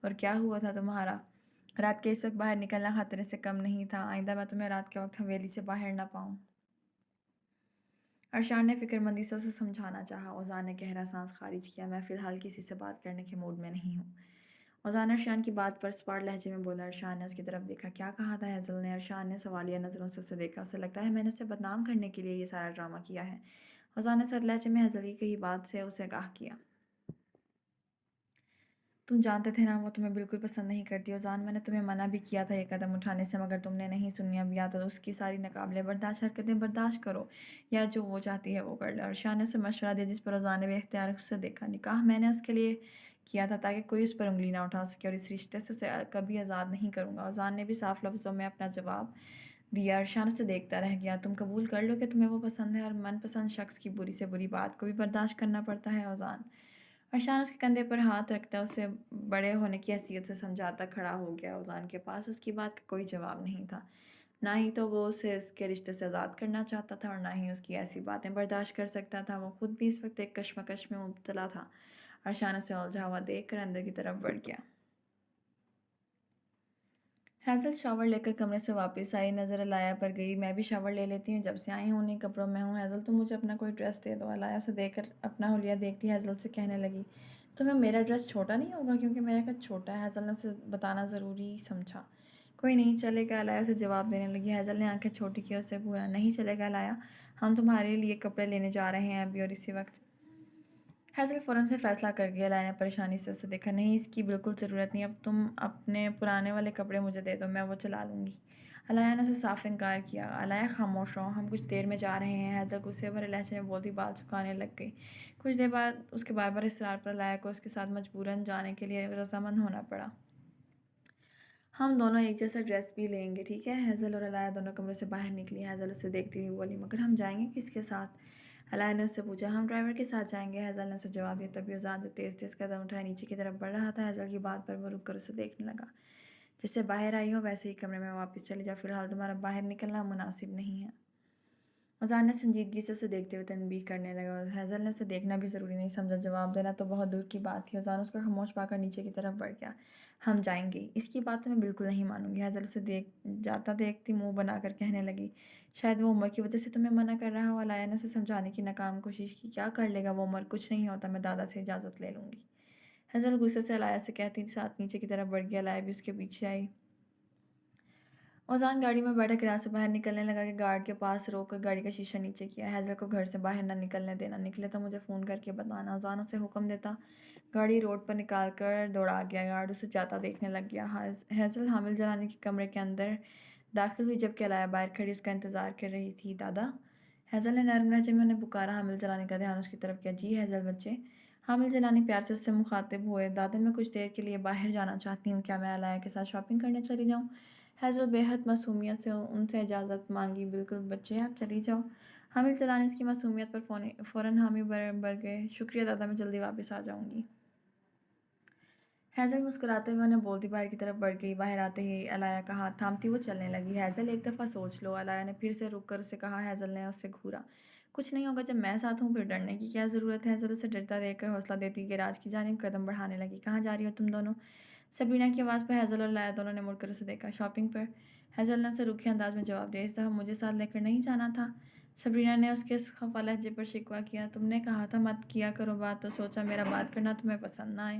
اور کیا ہوا تھا تمہارا؟ رات کے اس وقت باہر نکلنا خطرے سے کم نہیں تھا۔ آئندہ میں تمہیں رات کے وقت حویلی سے باہر نہ پاؤں۔ ارشان نے فکر مندی سے اسے سمجھانا چاہا۔ اوزان نے گہرا سانس خارج کیا۔ میں فی الحال کسی سے بات کرنے کے موڈ میں نہیں ہوں۔ اوزان ارشان کی بات پر اسپاٹ لہجے میں بولا۔ ارشان نے اس کی طرف دیکھا۔ کیا کہا تھا ہیزل نے؟ ارشان نے سوالیہ نظروں سے اسے دیکھا۔ اسے لگتا ہے میں نے اسے بدنام کرنے کے لیے یہ سارا ڈرامہ کیا ہے۔ اوزان نے سرد لہجے میں ہیزل کی کہی بات سے اسے آگاہ کیا۔ تم جانتے تھے نا وہ تمہیں بالکل پسند نہیں کرتی اوزان، میں نے تمہیں منع بھی کیا تھا یہ قدم اٹھانے سے، مگر تم نے نہیں سنی۔ اب یا تو اس کی ساری ناقابل برداشت حرکتیں برداشت کرو یا جو وہ چاہتی ہے وہ کر لو۔ ارشان نے اسے مشورہ دیا، جس پر اوزان نے بے اختیار اسے دیکھا۔ نکاح میں نے اس کے لیے کیا تھا تاکہ کوئی اس پر انگلی نہ اٹھا سکے، اور اس رشتے سے اسے کبھی آزاد نہیں کروں گا۔ اوزان نے بھی صاف لفظوں میں اپنا جواب دیا۔ ارشان اسے دیکھتا رہ گیا۔ تم قبول کر لو کہ تمہیں وہ پسند ہے، اور من پسند شخص کی بری سے بری بات کو بھی برداشت کرنا پڑتا ہے اوزان۔ ارشان اس کے کندھے پر ہاتھ رکھتا اسے بڑے ہونے کی حیثیت سے سمجھاتا کھڑا ہو گیا۔ اوزان کے پاس اس کی بات کا کوئی جواب نہیں تھا، نہ ہی تو وہ اسے اس کے رشتے سے آزاد کرنا چاہتا تھا، اور نہ ہی اس کی ایسی باتیں برداشت کر سکتا تھا۔ وہ خود بھی اس وقت ایک کشمکش میں مبتلا تھا۔ ارشان اسے الجھا ہوا دیکھ کر اندر کی طرف بڑھ گیا۔ ہیزل شاور لے کر کمرے سے واپس آئی، نظر علایا پر گئی۔ میں بھی شاور لے لیتی ہوں، جب سے آئی ہوں انہیں کپڑوں میں ہوں۔ ہیزل تم مجھے اپنا کوئی ڈریس دے دو۔ علایا اسے دیکھ کر اپنا حلیہ دیکھتی ہیزل سے کہنے لگی، تمہیں میرا ڈریس چھوٹا نہیں ہوگا؟ کیونکہ میرا قد چھوٹا ہے۔ ہیزل نے اسے بتانا ضروری سمجھا۔ کوئی نہیں چلے گا، علایا اسے جواب دینے لگی۔ ہیزل نے آنکھیں چھوٹی کی اسے گھورا۔ نہیں چلے گا علایا، ہم تمہارے لیے کپڑے لینے جا رہے ہیں ابھی اور اسی وقت۔ ہیزل فوراً سے فیصلہ کر گئی۔ علایا نے پریشانی سے اسے دیکھا۔ نہیں، اس کی بالکل ضرورت نہیں، اب تم اپنے پرانے والے کپڑے مجھے دے دو، میں وہ چلا لوں گی۔ علایا نے اسے صاف انکار کیا۔ علایا خاموش رہو، ہم کچھ دیر میں جا رہے ہیں۔ ہیزل غصے بھرے لہجے میں بولتی بال سکھانے لگ گئی۔ کچھ دیر بعد اس کے بار بار اصرار پر علایا کو اس کے ساتھ مجبوراً جانے کے لیے رضامند ہونا پڑا۔ ہم دونوں ایک جیسا ڈریس بھی لیں گے، ٹھیک ہے؟ ہیزل اور علایا دونوں کمرے سے باہر نکلی۔ ہیزل اسے دیکھتی ہوئی بولی، مگر ہم جائیں گے کس کے ساتھ؟ علایا نے اس سے پوچھا۔ ہم ڈرائیور کے ساتھ جائیں گے، ہیزل نے اسے جواب دیا۔ تبھی اوزان جو تیز تیز قدم اٹھائے نیچے کی طرف بڑھ رہا تھا، ہیزل کی بات پر وہ رک کر اسے دیکھنے لگا۔ جیسے باہر آئی ہو ویسے ہی کمرے میں واپس چلی جاؤ، فی الحال تمہارا باہر نکلنا مناسب نہیں ہے۔ اوزان نے سنجیدگی سے اسے دیکھتے ہوئے تنبیہ کرنے لگا، اور ہیزل نے اسے دیکھنا بھی ضروری نہیں سمجھا، جواب دینا تو بہت دور کی بات تھی۔ اوزان اس کو خاموش پا کر نیچے کی طرف بڑھ گیا۔ ہم جائیں گے، اس کی بات تو میں بالکل نہیں مانوں گی۔ ہیزل اسے جاتا دیکھتی منہ بنا کر کہنے لگی، شاید وہ عمر کی وجہ سے تمہیں منع کر رہا ہو۔ علایا نے اسے سمجھانے کی ناکام کوشش کی۔ کیا کر لے گا وہ عمر؟ کچھ نہیں ہوتا، میں دادا سے اجازت لے لوں گی۔ ہیزل غصے سے علایا سے کہتی ساتھ نیچے کی طرف بڑھ گئی۔ علایا بھی اس کے پیچھے آئی۔ اوزان گاڑی میں بیٹھا کراس سے باہر نکلنے لگا کہ گارڈ کے پاس روک کر گاڑی کا شیشہ نیچے کیا۔ ہیزل کو گھر سے باہر نہ نکلنے دینا، نکلے تو مجھے فون کر کے بتانا۔ اوزان اسے حکم دیتا گاڑی روڈ پر نکال کر دوڑا گیا۔ گارڈ اسے جاتا دیکھنے لگ گیا۔ ہیزل حامل جنانی کے کمرے کے اندر داخل ہوئی، جبکہ علایا باہر کھڑی اس کا انتظار کر رہی تھی۔ دادا، ہیزل نے نرم لہجے میں انہیں پکارا۔ حامل جنانی کا دھیان اس کی طرف کیا۔ جی ہیزل بچے؟ حامل جنانی پیار سے اس سے مخاطب ہوئے۔ دادا، میں کچھ دیر کے لیے باہر جانا چاہتی ہوں، کیا میں علایا کے ساتھ شاپنگ کرنے چلی جاؤں؟ ہیزل بے حد معصومیت سے ان سے اجازت مانگی۔ بالکل بچے، آپ چلی جاؤ۔ حامل جنانی اس کی معصومیت پر فوراً حامی بھر گئے۔ شکریہ دادا، میں جلدی واپس آ جاؤں گی۔ ہیزل مسکراتے ہوئے انہیں بولتی باہر کی طرف بڑھ گئی۔ باہر آتے ہی علایا کا ہاتھ تھامتی وہ چلنے لگی۔ ہیزل، ایک دفعہ سوچ لو، علایا نے پھر سے رک کر اسے کہا۔ ہیزل نے اسے گھورا۔ کچھ نہیں ہوگا، جب میں ساتھ ہوں پھر ڈرنے کی کیا ضرورت ہے؟ ہیزل اسے ڈرتا دیکھ کر حوصلہ دیتی گیراج کی جانب قدم بڑھانے لگی۔ کہاں جا رہی ہو تم دونوں؟ سبرینا کی آواز پر ہیزل اور علایا دونوں نے مڑ کر اسے دیکھا۔ شاپنگ پر، ہیزل نے اسے روکھے انداز میں جواب دیا۔ اس دفعہ مجھے ساتھ لے کر نہیں جانا تھا؟ سبرینا نے اس کے خفا لہجے پر شکوہ کیا۔ تم نے کہا تھا مت کیا کرو بات، تو سوچا میرا بات کرنا تمہیں پسند نہ آئے۔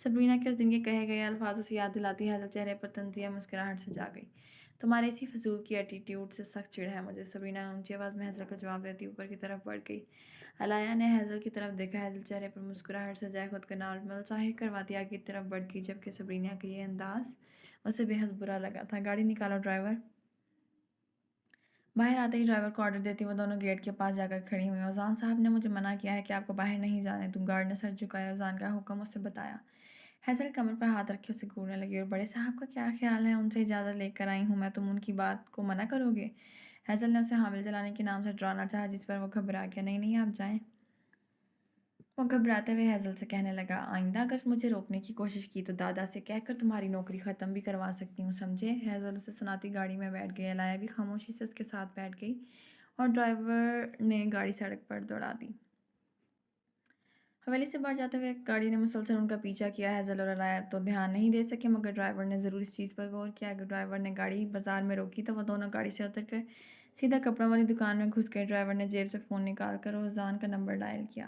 سبرینا کے اس دن کے کہے گئے الفاظ اسے یاد دلاتی ہیزل چہرے پر طنزیہ مسکراہٹ سے جا گئی۔ تمہارے اسی فضول کی ایٹیٹیوڈ سے سخت چڑ ہے مجھے، سبرینا اونچی آواز میں ہیزل کو جواب دیتی اوپر کی طرف بڑھ گئی۔ علایا نے ہیزل کی طرف دیکھا۔ ہیزل چہرے پر مسکراہٹ سے جائے خود کا نارمل ظاہر کرواتی آگے کی طرف بڑھ گئی، جبکہ سبرینا کا یہ انداز اسے بے حد برا لگا تھا۔ گاڑی نکالو ڈرائیور۔ باہر آتے ہی ڈرائیور کو آرڈر دیتی وہ دونوں گیٹ کے پاس جا کر کھڑی ہوئیں۔ اوزان صاحب نے مجھے منع کیا ہے کہ آپ کو باہر نہیں جانے دوں۔ گارڈ نے سر جھکایا۔ اوزان کا حکم اسے بتایا۔ ہیزل کمر پر ہاتھ رکھے اسے گھورنے لگی۔ اور بڑے صاحب کا کیا خیال ہے؟ ان سے اجازت لے کر آئی ہوں میں، تم ان کی بات کو منع کرو گے؟ ہیزل نے اسے حامل جنانی کے نام سے ڈرانا چاہا، جس پر وہ گھبرا گیا۔ نہیں نہیں، آپ جائیں۔ وہ گھبراتے ہوئے ہیزل سے کہنے لگا، آئندہ اگر مجھے روکنے کی کوشش کی تو دادا سے کہہ کر تمہاری نوکری ختم بھی کروا سکتی ہوں، سمجھے؟ ہیزل اسے سناتی گاڑی میں بیٹھ گئی۔ علایا بھی خاموشی سے اس کے ساتھ بیٹھ گئی اور ڈرائیور نے گاڑی سڑک پر دوڑا دی۔ حویلی سے باہر جاتے ہوئے گاڑی نے مسلسل ان کا پیچھا کیا۔ ہیزل اور علایا تو دھیان نہیں دے سکے، مگر ڈرائیور نے ضرور اس چیز پر غور کیا۔ اگر ڈرائیور نے گاڑی بازار میں روکی تو وہ دونوں گاڑی سے اتر کر سیدھا کپڑوں والی دکان میں گھس گئے۔ ڈرائیور نے جیب سے فون نکال کر اوزان کا نمبر ڈائل کیا۔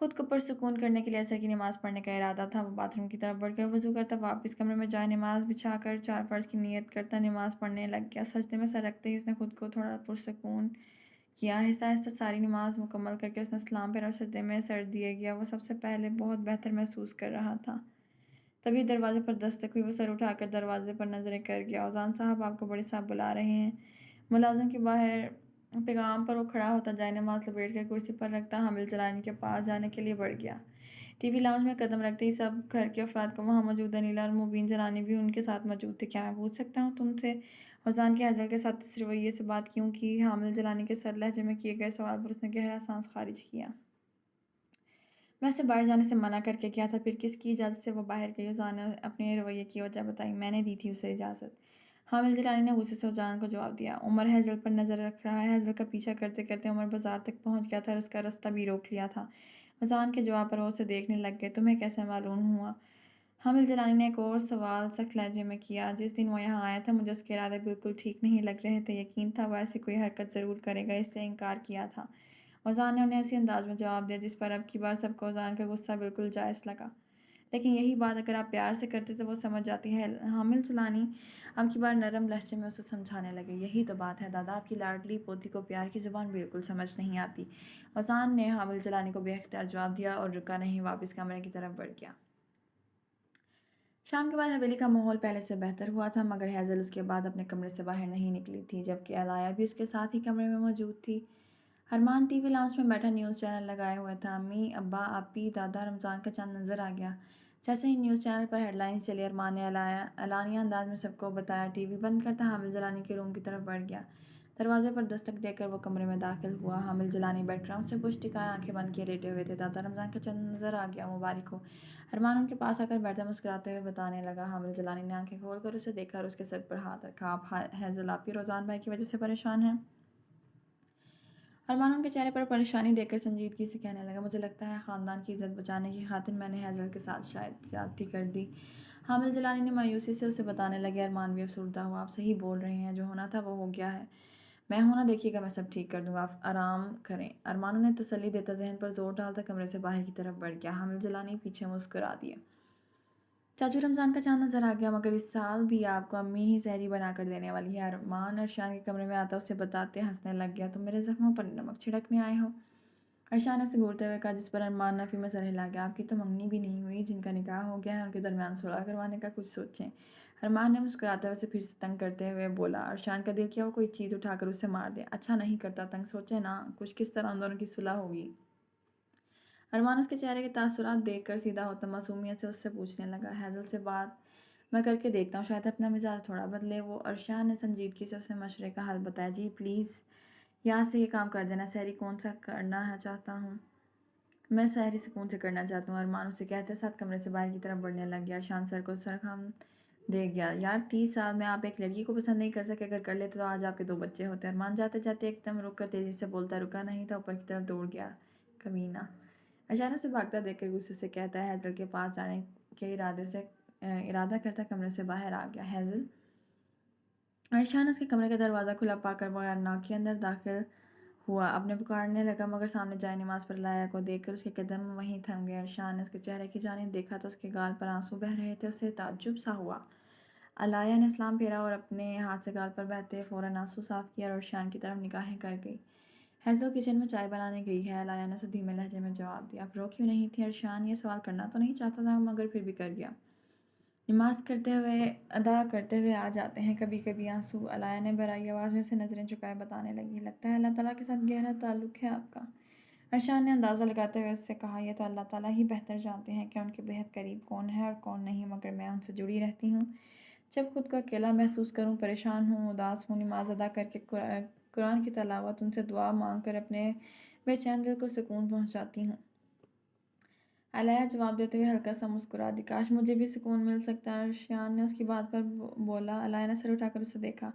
خود کو پرسکون کرنے کے لیے عصر کی نماز پڑھنے کا ارادہ تھا۔ وہ باتھ روم کی طرف بڑھ کر وضو کرتا، واپس کمرے میں جائے نماز بچھا کر 4 فرض کی نیت کرتا نماز پڑھنے لگ گیا۔ سجدے میں سر رکھتے ہی اس نے خود کو تھوڑا پرسکون کیا۔ آہستہ آہستہ ساری نماز مکمل کر کے اس نے سلام پھیرا اور سجدے میں سر دیا گیا۔ وہ سب سے پہلے بہت بہتر محسوس کر رہا تھا۔ تبھی دروازے پر دستک ہوئی۔ وہ سر اٹھا کر دروازے پر نظریں کر گیا۔ اذان صاحب آپ کو بڑی صاحب بلا رہے ہیں۔ ملازم کے باہر پیغام پر وہ کھڑا ہوتا، جائے نماز لپیٹ کر کرسی پر رکھتا، حامد جلانی کے پاس جانے کے لیے بڑھ گیا۔ ٹی وی لاؤنج میں قدم رکھتے ہی سب گھر کے افراد کو وہاں موجود انیلا اور مبین جلانی بھی ان کے ساتھ موجود تھے۔ کیا میں پوچھ سکتا ہوں تم سے اذان کے ہیزل کے ساتھ اس رویے سے بات کیوں کی؟ حامد جلانی کے سرد لہجے میں کیے گئے سوال پر اس نے گہرا سانس خارج کیا۔ میں اسے باہر جانے سے منع کر کے گیا تھا، پھر کس کی اجازت سے وہ باہر گئی؟ اذان نے اپنے رویے کی وجہ بتائی۔ میں نے دی تھی اسے اجازت۔ حامد جلانی نے غصے سے اذان کو جواب دیا۔ عمر ہیزل پر نظر رکھ رہا ہے۔ ہیزل کا پیچھا کرتے کرتے عمر بازار تک پہنچ گیا تھا اور اس کا راستہ بھی روک لیا تھا۔ اذان کے جواب پر وہ اسے دیکھنے لگ گئے۔ تمہیں کیسے معلوم ہوا؟ حامد جلانی نے ایک اور سوال سخت لہجے میں کیا۔ جس دن وہ یہاں آیا تھا مجھے اس کے ارادے بالکل ٹھیک نہیں لگ رہے تھے۔ یقین تھا وہ ایسی کوئی حرکت ضرور کرے گا، اس لیے انکار کیا تھا۔ اذان نے انہیں ایسے انداز میں جواب دیا جس پر اب کی بار سب کو اذان کا غصہ بالکل جائز لگا۔ لیکن یہی بات اگر آپ پیار سے کرتے تو وہ سمجھ جاتی ہے۔ حامد جلانی اب کی بار نرم لہجے میں اسے سمجھانے لگے۔ یہی تو بات ہے دادا، آپ کی لاڈلی پوتی کو پیار کی زبان بالکل سمجھ نہیں آتی۔ اذان نے حامد جلانی کو بے اختیار جواب دیا اور رکا نہیں، واپس کمرے کی طرف بڑھ گیا۔ شام کے بعد حویلی کا ماحول پہلے سے بہتر ہوا تھا، مگر ہیزل اس کے بعد اپنے کمرے سے باہر نہیں نکلی تھی، جبکہ علایا بھی اس کے ساتھ ہی کمرے میں موجود تھی۔ ارمان ٹی وی لاؤنج میں بیٹھا نیوز چینل لگائے ہوئے تھا۔ امی، ابا، آپی، دادا، رمضان کا چاند نظر آ گیا۔ جیسے ہی نیوز چینل پر ہیڈ لائنز چلی، ارمان نے اعلانیہ انداز میں سب کو بتایا۔ ٹی وی بند کرتا حامد جلانی کے روم کی طرف بڑھ گیا۔ دروازے پر دستک دے کر وہ کمرے میں داخل ہوا۔ حامد جلانی بیک گراؤنڈ سے پشت ٹکائے آنکھیں بند کیے لیٹے ہوئے تھے۔ دادا، رمضان کا چاند نظر آ گیا، مبارک ہو۔ ارمان ان کے پاس آ کر بیٹھا مسکراتے ہوئے بتانے لگا۔ حامد جلانی نے آنکھیں کھول کر اسے دیکھا اور اس کے سر پر ہاتھ رکھا۔ آپ ہیزل آپی اور اذان بھائی کی وجہ سے پریشان ہیں؟ ارمان ان کے چہرے پر پریشانی دیکھ کر سنجیدگی سے کہنے لگا، مجھے لگتا ہے خاندان کی عزت بچانے کی خاطر میں نے ہیزل کے ساتھ شاید زیادتی کر دی۔ حامد جلانی نے مایوسی سے اسے بتانے لگے۔ ارمان بھی افسردہ ہوا۔ آپ صحیح بول رہے ہیں، جو ہونا تھا وہ ہو گیا ہے۔ میں ہوں نا، دیکھیے گا میں سب ٹھیک کر دوں گا، آپ آرام کریں۔ ارمان نے تسلی دیتا ذہن پر زور ڈالتا کمرے سے باہر کی طرف بڑھ گیا۔ حامد جلانی پیچھے مسکرا دیے۔ چاچو، رمضان کا چاند نظر آ گیا، مگر اس سال بھی آپ کو امی ہی سحری بنا کر دینے والی ہے۔ ارمان ارشان کے کمرے میں آتا اسے بتاتے ہنسنے لگ گیا۔ تم میرے زخموں پر نمک چھڑکنے آئے ہو؟ ارشان نے اسے گھورتے ہوئے کہا، جس پر ارمان نفی میں سر ہلا گیا۔ آپ کی تو منگنی بھی نہیں ہوئی، جن کا نکاح ہو گیا ہے ان کے درمیان صلح کروانے کا کچھ سوچیں۔ ارمان نے مسکراتے ہوئے اسے پھر سے تنگ کرتے ہوئے بولا۔ ارشان کا دل کیا وہ کوئی چیز اٹھا کر اسے مار دے۔ اچھا نہیں کرتا تنگ، سوچے نا کچھ کس طرح ان دونوں کی صلح ہوگی۔ ارمان اس کے چہرے کے تاثرات دیکھ کر سیدھا ہوتا معصومیت سے اس سے پوچھنے لگا، ہیزل سے بات میں کر کے دیکھتا ہوں، شاید اپنا مزاج تھوڑا بدلے وہ۔ ارشان نے سنجیدگی سے اسے مشورے کا حل بتایا۔ جی پلیز یاد سے یہ کام کر دینا۔ سحری کون سا کرنا چاہتا ہوں؟ میں سحری سکون سے کرنا چاہتا ہوں، ارمان اسے کہتے ساتھ کمرے سے باہر کی طرف بڑھنے لگ گیا۔ ارشان سر کو سرخم دے گیا۔ یار 30 سال میں آپ ایک لڑکی کو پسند نہیں کر سکے، اگر کر لیتے تو آج آپ کے 2 بچے ہوتے۔ ارمان جاتے جاتے ایک دم رک کر تیزی سے بولتا، رکا نہیں تھا، اوپر کی طرف دوڑ گیا، کمینہ۔ ارشان اسے بھاگتا دیکھ کر غصے سے کہتا ہے، ہیزل کے پاس جانے کے ارادہ کرتا کمرے سے باہر آ گیا۔ ہیزل؟ ارشان اس کے کمرے کا دروازہ کھلا پا کر بغیر ناک کے اندر داخل ہوا۔ اپنے پکارنے لگا، مگر سامنے جائے نماز پر علایا کو دیکھ کر اس کے قدم وہیں تھم گئے۔ ارشان نے اس کے چہرے کی جانب دیکھا تو اس کے گال پر آنسو بہہ رہے تھے۔ اسے تعجب سا ہوا۔ علایا نے سلام پھیرا اور اپنے ہاتھ سے گال پر بہتے فوراً آنسو صاف کیا اور ارشان کی طرف نگاہیں کر گئی۔ ہیزل کچن میں چائے بنانے گئی ہے، علایا نے اسے دھیمے لہجے میں جواب دیا۔ آپ رو کیوں نہیں تھی؟ ارشان یہ سوال کرنا تو نہیں چاہتا تھا، مگر پھر بھی کر گیا۔ نماز ادا کرتے ہوئے آ جاتے ہیں کبھی کبھی آنسو، علایا نے بھرائی آواز میں سے نظریں چکائے بتانے لگی۔ لگتا ہے اللہ تعالیٰ کے ساتھ گہرا تعلق ہے آپ کا۔ ارشان نے اندازہ لگاتے ہوئے اس سے کہا، یہ تو اللہ تعالیٰ ہی بہتر جانتے ہیں کہ ان کے بہت قریب کون ہے اور کون نہیں، مگر میں ان سے جڑی رہتی ہوں۔ جب خود کو اکیلا محسوس کروں، پریشان ہوں، اداس ہوں، نماز ادا کر کے قرآن کی تلاوت، ان سے دعا مانگ کر اپنے بے چین دل کو سکون پہنچاتی ہوں۔ علایا جواب دیتے ہوئے ہلکا سا مسکرا دی۔ کاش مجھے بھی سکون مل سکتا۔ ارشان نے اس کی بات پر بولا۔ علایا نے سر اٹھا کر اسے دیکھا۔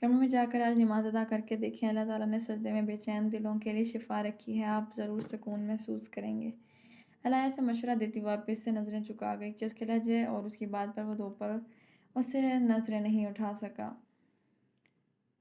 کمرے میں جا کر آج نماز ادا کر کے دیکھیں، اللہ تعالیٰ نے سجدے میں بے چین دلوں کے لیے شفا رکھی ہے، آپ ضرور سکون محسوس کریں گے۔ علایا سے مشورہ دیتی واپس سے نظریں چکا گئی کہ اس کے لہجے اور اس کی بات پر وہ 2 پل اس سے نظریں نہیں اٹھا سکا۔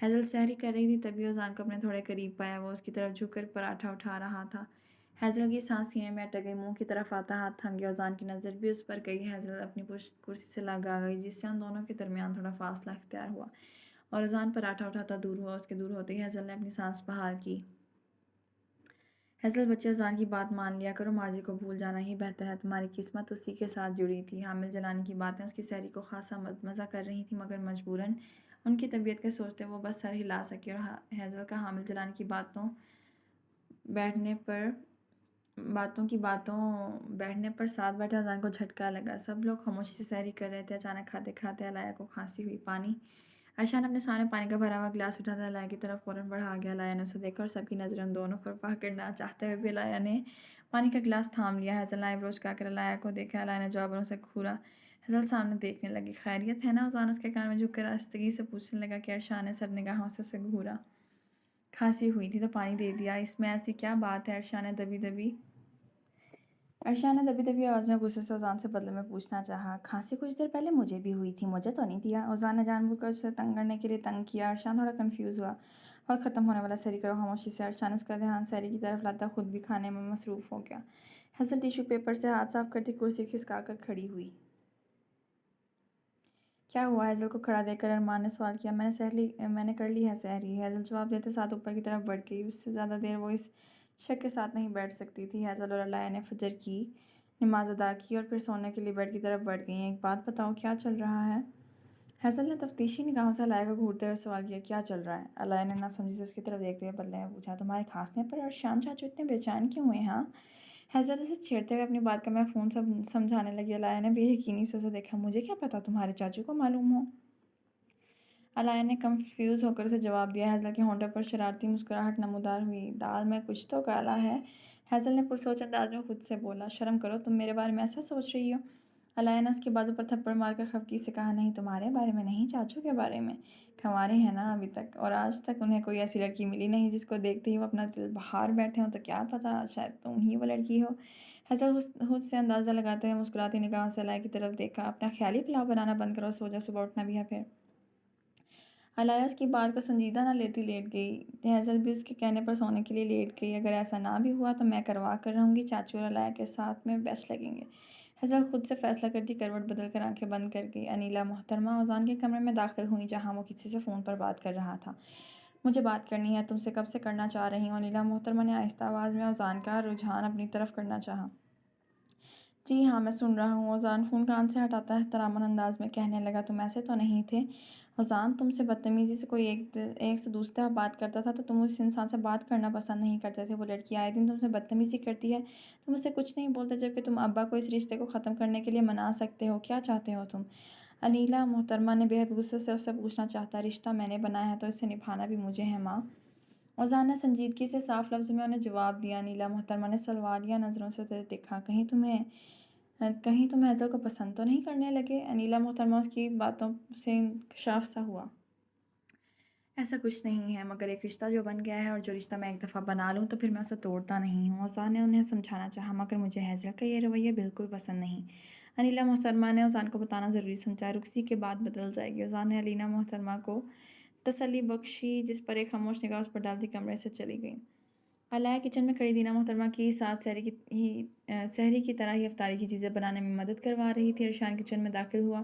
حیضل سحری کر رہی تھی، تبھی اذان کو اپنے تھوڑے قریب پایا۔ وہ اس کی طرف جھک کر پراٹھا اٹھا رہا تھا۔ حیضل کی سانس سینے میں اٹک گئی، منہ کی طرف آتا ہاتھ تھم گیا۔ اذان کی نظر بھی اس پر گئی۔ حیضل اپنی پشت کرسی سے لگ آ گئی، جس سے ان دونوں کے درمیان تھوڑا فاصلہ اختیار ہوا، اور اذان پراٹھا اٹھاتا دور ہوا۔ اس کے دور ہوتے ہی حیضل نے اپنی سانس بحال کی۔ حیضل بچے، اذان کی بات مان لیا کرو، ماضی کو بھول جانا ہی بہتر ہے۔ تمہاری قسمت اسی کے ساتھ جڑی تھی۔ حامل جلانے کی باتیں اس کی سحری کو خاصا مزہ کر رہی تھیں، مگر مجبوراً ان کی طبیعت کے سوچتے وہ بس سر ہلا سکی، اور حیضل کا حامل جلانے کی باتوں بیٹھنے پر ساتھ بیٹھے اذان کو جھٹکا لگا۔ سب لوگ خاموشی سے سحری کر رہے تھے۔ اچانک کھاتے کھاتے علایا کو کھانسی ہوئی۔ پانی! عرشان اپنے سامنے پانی کا بھرا ہوا گلاس اٹھاتا علایا کی طرف فوراً بڑھا گیا۔ علایا نے اسے دیکھا اور سب کی نظریں ان دونوں پر پا کرنا چاہتے ہوئے بھی علایا نے پانی کا گلاس تھام لیا۔ حیضل نے آئی برو جھکا کر علایا کو دیکھا۔ علایا نے جواباً اسے گھورا۔ حیضل سامنے دیکھنے لگی۔ خیریت ہے نا؟ اذان اس کے کان میں جھک کر آہستگی سے پوچھنے لگا کہ عرشان نے سرد نگاہوں سے اسے گھورا۔ کھانسی ہوئی تھی تو پانی دے دیا، اس میں ایسی کیا بات ہے؟ عرشان نے دبی دبی آواز میں غصے سے اذان سے بدلے میں پوچھنا چاہا۔ کھانسی کچھ دیر پہلے مجھے بھی ہوئی تھی، مجھے تو نہیں دیا۔ اذان نے جان بوجھ کر اسے تنگ کرنے کے لیے تنگ کیا۔ عرشان تھوڑا کنفیوز ہوا۔ وقت ختم ہونے والا، سحری کرو خاموشی سے۔ عرشان اس کا دھیان سحری کی طرف لاتا خود بھی کھانے میں مصروف ہو گیا۔ حیضل ٹیشو پیپر سے ہاتھ صاف کرتی کرسی کھسکا کر کھڑی ہوئی۔ کیا ہوا؟ حیضل کو کھڑا دیکھ کر ارمان نے سوال کیا۔ میں نے کر لی ہے سحری، حیضل جواب دیتے ساتھ اوپر کی طرف بڑھ گئی۔ اس سے زیادہ دیر وہ اس شک کے ساتھ نہیں بیٹھ سکتی تھی۔ حیضل اور علایا نے فجر کی نماز ادا کی اور پھر سونے کے لیے بیڈ کی طرف بڑھ گئیں۔ ایک بات بتاؤ، کیا چل رہا ہے؟ حیضل نے تفتیشی نگاہوں سے علایا کو گھورتے ہوئے سوال کیا۔ کیا چل رہا ہے؟ علایا نے ناسمجھی سے اس کی طرف دیکھتے ہوئے بدلے میں پوچھا۔ تمہارے کھانسنے پر عرشان چاچو اتنے بے چین کیوں ہوئے؟ ہاں؟ حیضل اسے چھیڑتے ہوئے اپنی بات کا مفہوم سمجھانے لگی۔ علایا نے بے یقینی سے اسے دیکھا۔ مجھے کیا پتا تمہارے چاچو کو معلوم ہو؟ علایا نے کنفیوز ہو کر اسے جواب دیا۔ حیضل کے ہونٹوں پر شرارتی مسکراہٹ نمودار ہوئی۔ دال میں کچھ تو کالا ہے، حیضل نے پرسوچ انداز میں خود سے بولا۔ شرم کرو، تم میرے بارے میں ایسا سوچ رہی ہو؟ علایا نے اس کے بازو پر تھپڑ مار کر خفگی سے کہا۔ نہیں، تمہارے بارے میں نہیں، چاچو کے بارے میں۔ کنوارے ہیں نا ابھی تک، اور آج تک انہیں کوئی ایسی لڑکی ملی نہیں جس کو دیکھتے ہی وہ اپنا دل بہار بیٹھے ہوں، تو کیا پتا شاید تم ہی وہ لڑکی ہو۔ حیضل خود سے اندازہ لگاتے ہوئے مسکراتی نگاہوں سے علایا کی طرف دیکھا۔ اپنا خیالی پلاؤ بنانا بند کرو، سو جا، صبح اٹھنا بھی ہے پھر۔ علایا اس کی بات کو سنجیدہ نہ لیتی لیٹ گئی۔ حیضل بھی اس کے کہنے پر سونے کے لیے لیٹ گئی۔ اگر ایسا نہ بھی ہوا تو میں کروا کر رہوں گی، چاچو اور علایا کے ساتھ میں بیسٹ لگیں گے۔ حیضل خود سے فیصلہ کرتی کروٹ بدل کر آنکھیں بند کر گئی۔ انیلا محترمہ اذان کے کمرے میں داخل ہوئیں، جہاں وہ کسی سے فون پر بات کر رہا تھا۔ مجھے بات کرنی ہے، تم سے کب سے کرنا چاہ رہی ہوں۔ انیلا محترمہ نے آہستہ آواز میں اذان کا رجحان اپنی طرف کرنا چاہا۔ جی ہاں، میں سن رہا ہوں، اذان فون کان سے ہٹاتا احتراماً انداز میں کہنے لگا۔ تم ایسے تو نہیں تھے اذان، تم سے بدتمیزی سے کوئی ایک سے دوسری طرح بات کرتا تھا تو تم اس انسان سے بات کرنا پسند نہیں کرتے تھے۔ وہ لڑکی آئے دن تم سے بدتمیزی کرتی ہے، تم اسے کچھ نہیں بولتے، جبکہ تم ابا کو اس رشتے کو ختم کرنے کے لیے منا سکتے ہو۔ کیا چاہتے ہو تم؟ انیلا محترمہ نے بے حد غصے سے اس سے پوچھنا چاہتا۔ رشتہ میں نے بنایا ہے تو اسے نبھانا بھی مجھے ہے ماں۔ اذان نے سنجیدگی سے صاف لفظوں میں انہیں جواب دیا۔ انیلا محترمہ نے سوالیہ نظروں سے دیکھا۔ کہیں تم حیضل کو پسند تو نہیں کرنے لگے؟ انیلا محترمہ اس کی باتوں سے انکشاف سا ہوا۔ ایسا کچھ نہیں ہے، مگر ایک رشتہ جو بن گیا ہے، اور جو رشتہ میں ایک دفعہ بنا لوں تو پھر میں اسے توڑتا نہیں ہوں۔ اذان نے انہیں سمجھانا چاہا، مگر مجھے حیضل کا یہ رویہ بالکل پسند نہیں۔ انیلا محترمہ نے اذان کو بتانا ضروری سمجھا۔ رخصتی کے بعد بدل جائے گی۔ اذان نے انیلا محترمہ کو تسلی بخشی، جس پر ایک خاموش نگاہ اس پر ڈالتی کمرے سے چلی گئی۔ علایا کچن میں کھڑی دینا محترمہ کی ساتھ سحری کی طرح ہی افطاری کی چیزیں بنانے میں مدد کروا رہی تھی۔ عرشان کچن میں داخل ہوا۔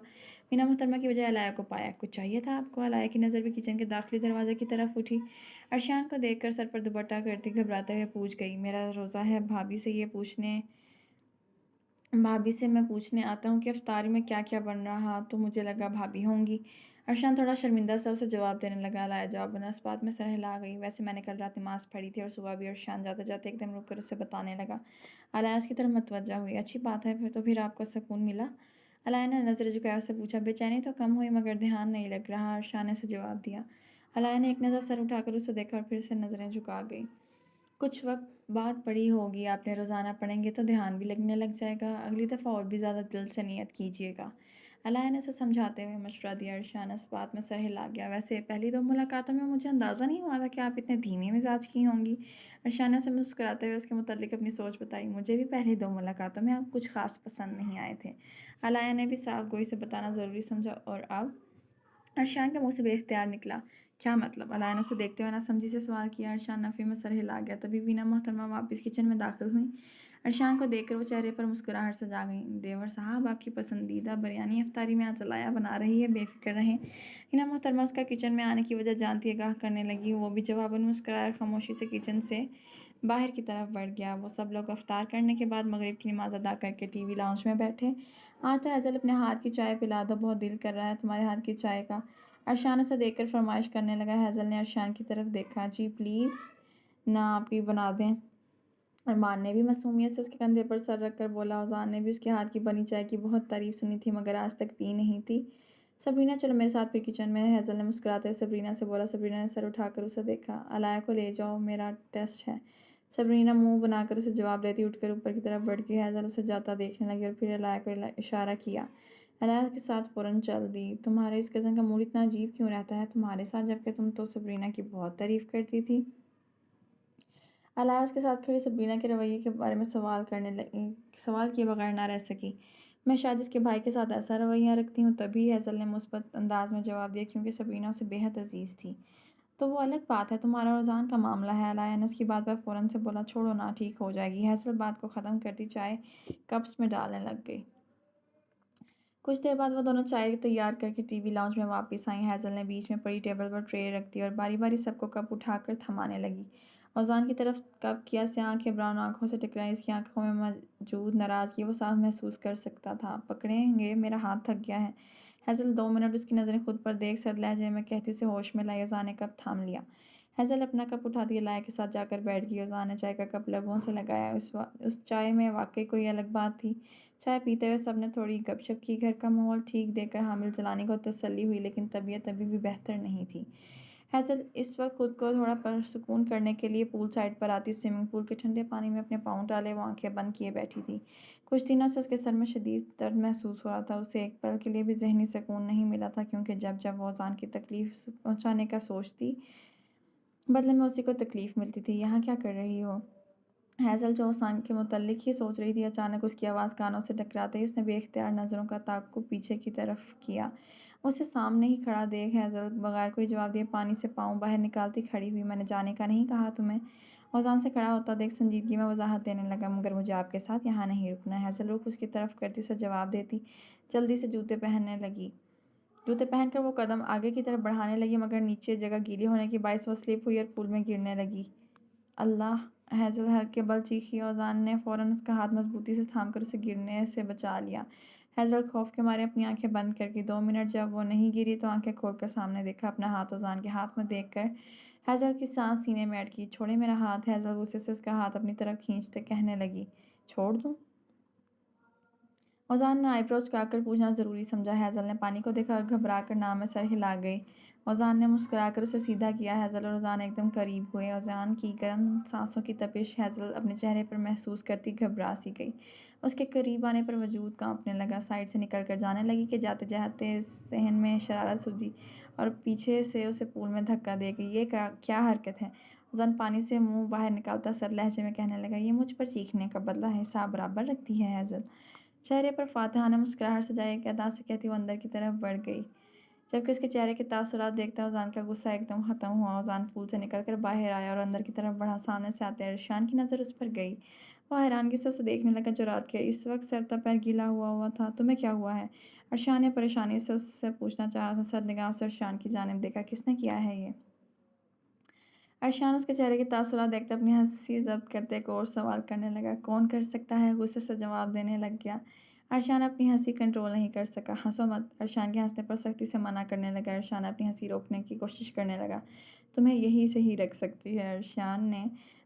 مینا محترمہ کی بجائے علایا کو پایا۔ کچھ چاہیے تھا آپ کو؟ علایا کی نظر بھی کچن کے داخلی دروازے کی طرف اٹھی۔ عرشان کو دیکھ کر سر پر دوپٹہ کرتی گھبراتے ہوئے پوچھ گئی۔ میرا روزہ ہے، بھابھی سے میں پوچھنے آتا ہوں کہ افطاری میں کیا کیا بن رہا، تو مجھے لگا بھابھی ہوں گی۔ عرشان تھوڑا شرمندہ سا اسے جواب دینے لگا۔ علایا جواباً اس بات میں سر ہلا گئی۔ ویسے میں نے کل رات نماز پڑھی تھی اور صبح بھی۔ عرشان جاتے جاتے ایک دم رک کر اسے بتانے لگا۔ علایا اس کی طرف متوجہ ہوئی۔ اچھی بات ہے، پھر آپ کو سکون ملا؟ علایا نے نظر جھکائے اس سے پوچھا۔ بے چینی تو کم ہوئی، مگر دھیان نہیں لگ رہا، عرشان نے اسے جواب دیا۔ علایا نے ایک نظر سر اٹھا کر اسے دیکھا اور پھر سے نظریں جھکا گئی۔ کچھ وقت بعد پڑھی ہوگی آپ نے، روزانہ پڑھیں گے تو دھیان بھی لگنے لگ جائے گا، اگلی دفعہ اور بھی زیادہ دل سے نیت کیجیے گا۔ علایا نے اسے سمجھاتے ہوئے مشورہ دیا۔ عرشان اس بات میں سر ہلا گیا۔ ویسے پہلی 2 ملاقاتوں میں مجھے اندازہ نہیں ہوا تھا کہ آپ اتنے دھیمی مزاج کی ہوں گی۔ عرشان نے اسے مسکراتے ہوئے اس کے متعلق اپنی سوچ بتائی۔ مجھے بھی پہلی 2 ملاقاتوں میں آپ کچھ خاص پسند نہیں آئے تھے۔ علایا نے بھی صاف گوئی سے بتانا ضروری سمجھا۔ اور اب ارشان کے منہ سے بے اختیار نکلا، کیا مطلب؟ علاء نے اسے دیکھتے ہوئے ناسمجھی سے سوال کیا۔ ارشان نفی میں سر ہلا گیا۔ تبھی وینا محترمہ واپس کچن میں داخل ہوئیں۔ ارشان کو دیکھ کر وہ چہرے پر مسکراہٹ سجا گئیں۔ دیور صاحب آپ کی پسندیدہ بریانی افطاری میں آج علاء بنا رہی ہے، بے فکر رہیں۔ وینا محترمہ اس کا کچن میں آنے کی وجہ جانتی آگاہ کرنے لگی۔ وہ بھی جواباً مسکرایا اور خاموشی سے کچن سے باہر کی طرف بڑھ گیا۔ وہ سب لوگ افطار کرنے کے بعد مغرب کی نماز ادا کر کے ٹی وی لاؤنج میں بیٹھے۔ آج تو ہیزل اپنے ہاتھ کی چائے پلا دو، بہت دل کر رہا ہے تمہارے ہاتھ کی چائے کا۔ ارشان اسے دیکھ کر فرمائش کرنے لگا۔ ہیزل نے ارشان کی طرف دیکھا۔ جی پلیز نا، آپ ہی بنا دیں۔ ارمان نے بھی معصومیت سے اس کے کندھے پر سر رکھ کر بولا۔ اذان نے بھی اس کے ہاتھ کی بنی چائے کی بہت تعریف سنی تھی مگر آج تک پی نہیں تھی۔ صبرینا چلو میرے ساتھ پھر کچن میں، ہیزل نے مسکراتے ہوئے صبرینا سے بولا۔ صبرینا نے سر اٹھا کر اسے دیکھا۔ علاء کو لے جاؤ، میرا ٹیسٹ ہے۔ صبرینا منہ بنا کر اسے جواب دیتی اٹھ کر اوپر کی طرف بڑھ گئی۔ ہیزل اسے جاتا دیکھنے لگی اور پھر علاء کو اشارہ کیا۔ علاء کے ساتھ فوراً چل دی۔ تمہارے اس کزن کا موڈ اتنا عجیب کیوں رہتا ہے تمہارے ساتھ، جبکہ تم تو صبرینا کی بہت تعریف کرتی تھی؟ علاء اس کے ساتھ کھڑی صبرینا کے رویے کے بارے میں سوال کیے بغیر نہ رہ سکی۔ میں شاید اس کے بھائی کے ساتھ ایسا رویہ رکھتی ہوں تبھی، ہیزل نے مثبت انداز میں جواب دیا، کیونکہ صبرینا اسے بے حد عزیز تھی۔ تو وہ الگ بات ہے، تمہارا اور اذان کا معاملہ ہے۔ علاء نے اس کی بات پر فوراً سے بولا۔ چھوڑو نا، ٹھیک ہو جائے گی۔ ہیزل بات کو ختم کرتی چائے کپس میں ڈالنے لگ گئی۔ کچھ دیر بعد وہ دونوں چائے تیار کر کے ٹی وی لاؤنج میں واپس آئیں۔ ہیزل نے بیچ میں پڑی ٹیبل پر ٹرے رکھ دی اور باری باری سب کو کپ اٹھا کر تھمانے لگی۔ اذان کی طرف کپ کیا سے آنکھیں براؤن آنکھوں سے ٹکرائیں۔ اس کی آنکھوں میں موجود ناراضگی وہ صاف محسوس کر سکتا تھا۔ پکڑیں گے، میرا ہاتھ تھک گیا ہے۔ ہیزل 2 منٹ اس کی نظریں خود پر دیکھ سرد لہجے میں کہتی اسے ہوش میں لائی۔ اذان نے کپ تھام لیا۔ ہیزل اپنا کپ اٹھاتی علاء کے ساتھ جا کر بیٹھ گئی۔ اذان نے چائے کا کپ لبوں سے لگایا۔ اس چائے میں واقعی کوئی الگ بات تھی۔ چائے پیتے ہوئے سب نے تھوڑی گپ شپ کی۔ گھر کا ماحول ٹھیک دیکھ کر حامل جلانی کو تسلی ہوئی، لیکن طبیعت ابھی بھی بہتر نہیں تھی۔ ہیزل اس وقت خود کو تھوڑا پرسکون کرنے کے لیے پول سائڈ پر آتی سوئمنگ پول کے ٹھنڈے پانی میں اپنے پاؤں ڈالے وہ آنکھیں بند کیے بیٹھی تھی۔ کچھ دنوں سے اس کے سر میں شدید درد محسوس ہو رہا تھا۔ اسے ایک پل کے لیے بھی ذہنی سکون نہیں ملا تھا، کیونکہ جب جب وہ اذان کی تکلیف پہنچانے کا سوچتی، بدلے میں اسی کو تکلیف ملتی تھی۔ یہاں کیا کر رہی ہو؟ ہیزل جو اذان کے متعلق ہی سوچ رہی تھی، اچانک اس کی آواز کانوں سے ٹکراتے ہی اس نے بے اختیار نظروں کا تعاقب پیچھے کی طرف کیا۔ اسے سامنے ہی کھڑا دیکھ ہیزل بغیر کوئی جواب دیے پانی سے پاؤں باہر نکالتی کھڑی ہوئی۔ میں نے جانے کا نہیں کہا تمہیں؟ اذان سے کھڑا ہوتا دیکھ سنجیدگی میں وضاحت دینے لگا، مگر مجھے آپ کے ساتھ یہاں نہیں رکنا ہے۔ ہیزل رخ اس کی طرف کرتی اسے جواب دیتی جلدی سے جوتے پہننے لگی۔ جوتے پہن کر وہ قدم آگے کی طرف بڑھانے لگی، مگر نیچے جگہ گیلی ہونے کے باعث وہ سلپ ہوئی اور پول میں گرنے لگی۔ اللہ! ہیزل ہلکے بل چیخی۔ اذان نے فوراً اس کا ہاتھ مضبوطی سے تھام کر اسے گرنے سے بچا لیا۔ ہیزل خوف کے مارے اپنی آنکھیں بند کر گئی۔ 2 منٹ جب وہ نہیں گری تو آنکھیں کھول کر سامنے دیکھا۔ اپنا ہاتھ اذان کے ہاتھ میں دیکھ کر ہیزل کی سانس سینے میں اٹکی۔ چھوڑیں میرا ہاتھ! ہیزل غصے سے اس کا ہاتھ اپنی طرف کھینچتے کہنے لگی۔ چھوڑ دوں؟ اذان نے آئی برو جھکا کر پوچھنا ضروری سمجھا۔ ہیزل نے پانی کو دیکھا اور گھبرا کر نام میں سر ہلا گئی۔ اذان نے مسکرا کر اسے سیدھا کیا۔ ہیزل اور اذان ایک دم قریب ہوئے۔ اذان کی گرم سانسوں کی تپش ہیزل اپنے چہرے پر محسوس کرتی گھبرا سی گئی۔ اس کے قریب آنے پر وجود کانپنے لگا۔ سائڈ سے نکل کر جانے لگی کہ جاتے جاتے ذہن میں شرارت سوجی اور پیچھے سے اسے پول میں دھکا دے گئی۔ یہ کیا حرکت ہے؟ اذان پانی سے منہ باہر نکالتا سرد لہجے میں کہنے لگا۔ یہ مجھ پر چیخنے کا بدلہ ہے، حساب برابر رکھتی ہے ہیزل؟ چہرے پر فاتحانہ مسکراہٹ سجائے ایک ادا سے کہتی وہ اندر کی طرف بڑھ گئی۔ جبکہ اس کے چہرے کے تاثرات دیکھتا اذان کا غصہ ایک دم ختم ہوا۔ اذان پول سے نکل کر باہر آیا اور اندر کی طرف بڑھا۔ سامنے سے آتے ارشان کی نظر اس پر گئی۔ وہ حیرانگی سے اسے دیکھنے لگا جو رات کے اس وقت سر تا پیر گیلا ہوا تھا۔ تمہیں کیا ہوا ہے؟ ارشان نے پریشانی سے اس سے پوچھنا چاہا۔ اس نے سرد نگاہوں سے ارشان کی جانب دیکھا۔ کس نے کیا ہے یہ؟ ارشان اس کے چہرے کے تاثرات دیکھتے اپنی ہنسی ضبط کرتے ایک اور سوال کرنے لگا۔ کون کر سکتا ہے؟ غصے سے جواب دینے لگ گیا۔ ارشان اپنی ہنسی کنٹرول نہیں کر سکا۔ ہنسو مت! ارشان کے ہنسنے پر سختی سے منع کرنے لگا۔ ارشان اپنی ہنسی روکنے کی کوشش کرنے لگا۔ تمہیں یہی صحیح رکھ سکتی ہے، ارشان نے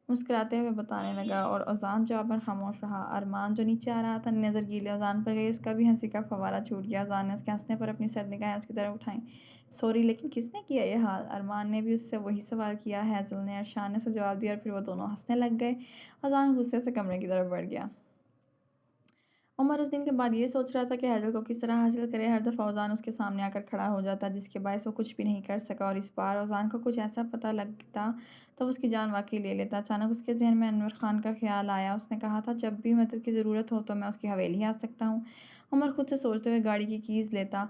مسکراتے ہوئے بتانے لگا، اور اذان جواباً خاموش رہا۔ ارمان جو نیچے آ رہا تھا نظر گیلے اذان پر گئی۔ اس کا بھی ہنسی کا فوارہ چھوٹ گیا۔ اذان نے اس کے ہنسنے پر اپنی سرد نگاہیں اس کی طرف اٹھائیں۔ سوری، لیکن کس نے کیا یہ حال؟ ارمان نے بھی اس سے وہی سوال کیا۔ ہیزل نے ارشان نے اسے جواب دیا اور پھر وہ دونوں ہنسنے لگ گئے۔ اذان غصے سے کمرے کی طرف بڑھ گیا۔ عمر اس دن کے بعد یہ سوچ رہا تھا کہ ہیزل کو کس طرح حاصل کرے۔ ہر دفعہ اذان اس کے سامنے آ کر کھڑا ہو جاتا، جس کے باعث وہ کچھ بھی نہیں کر سکا، اور اس بار اذان کو کچھ ایسا پتہ لگتا تو وہ اس کی جان واقعی لے لیتا۔ اچانک اس کے ذہن میں انور خان کا خیال آیا۔ اس نے کہا تھا جب بھی مدد کی ضرورت ہو تو میں اس کی حویلی آ سکتا ہوں۔ عمر خود سے سوچتے ہوئے گاڑی کی کیز لیتا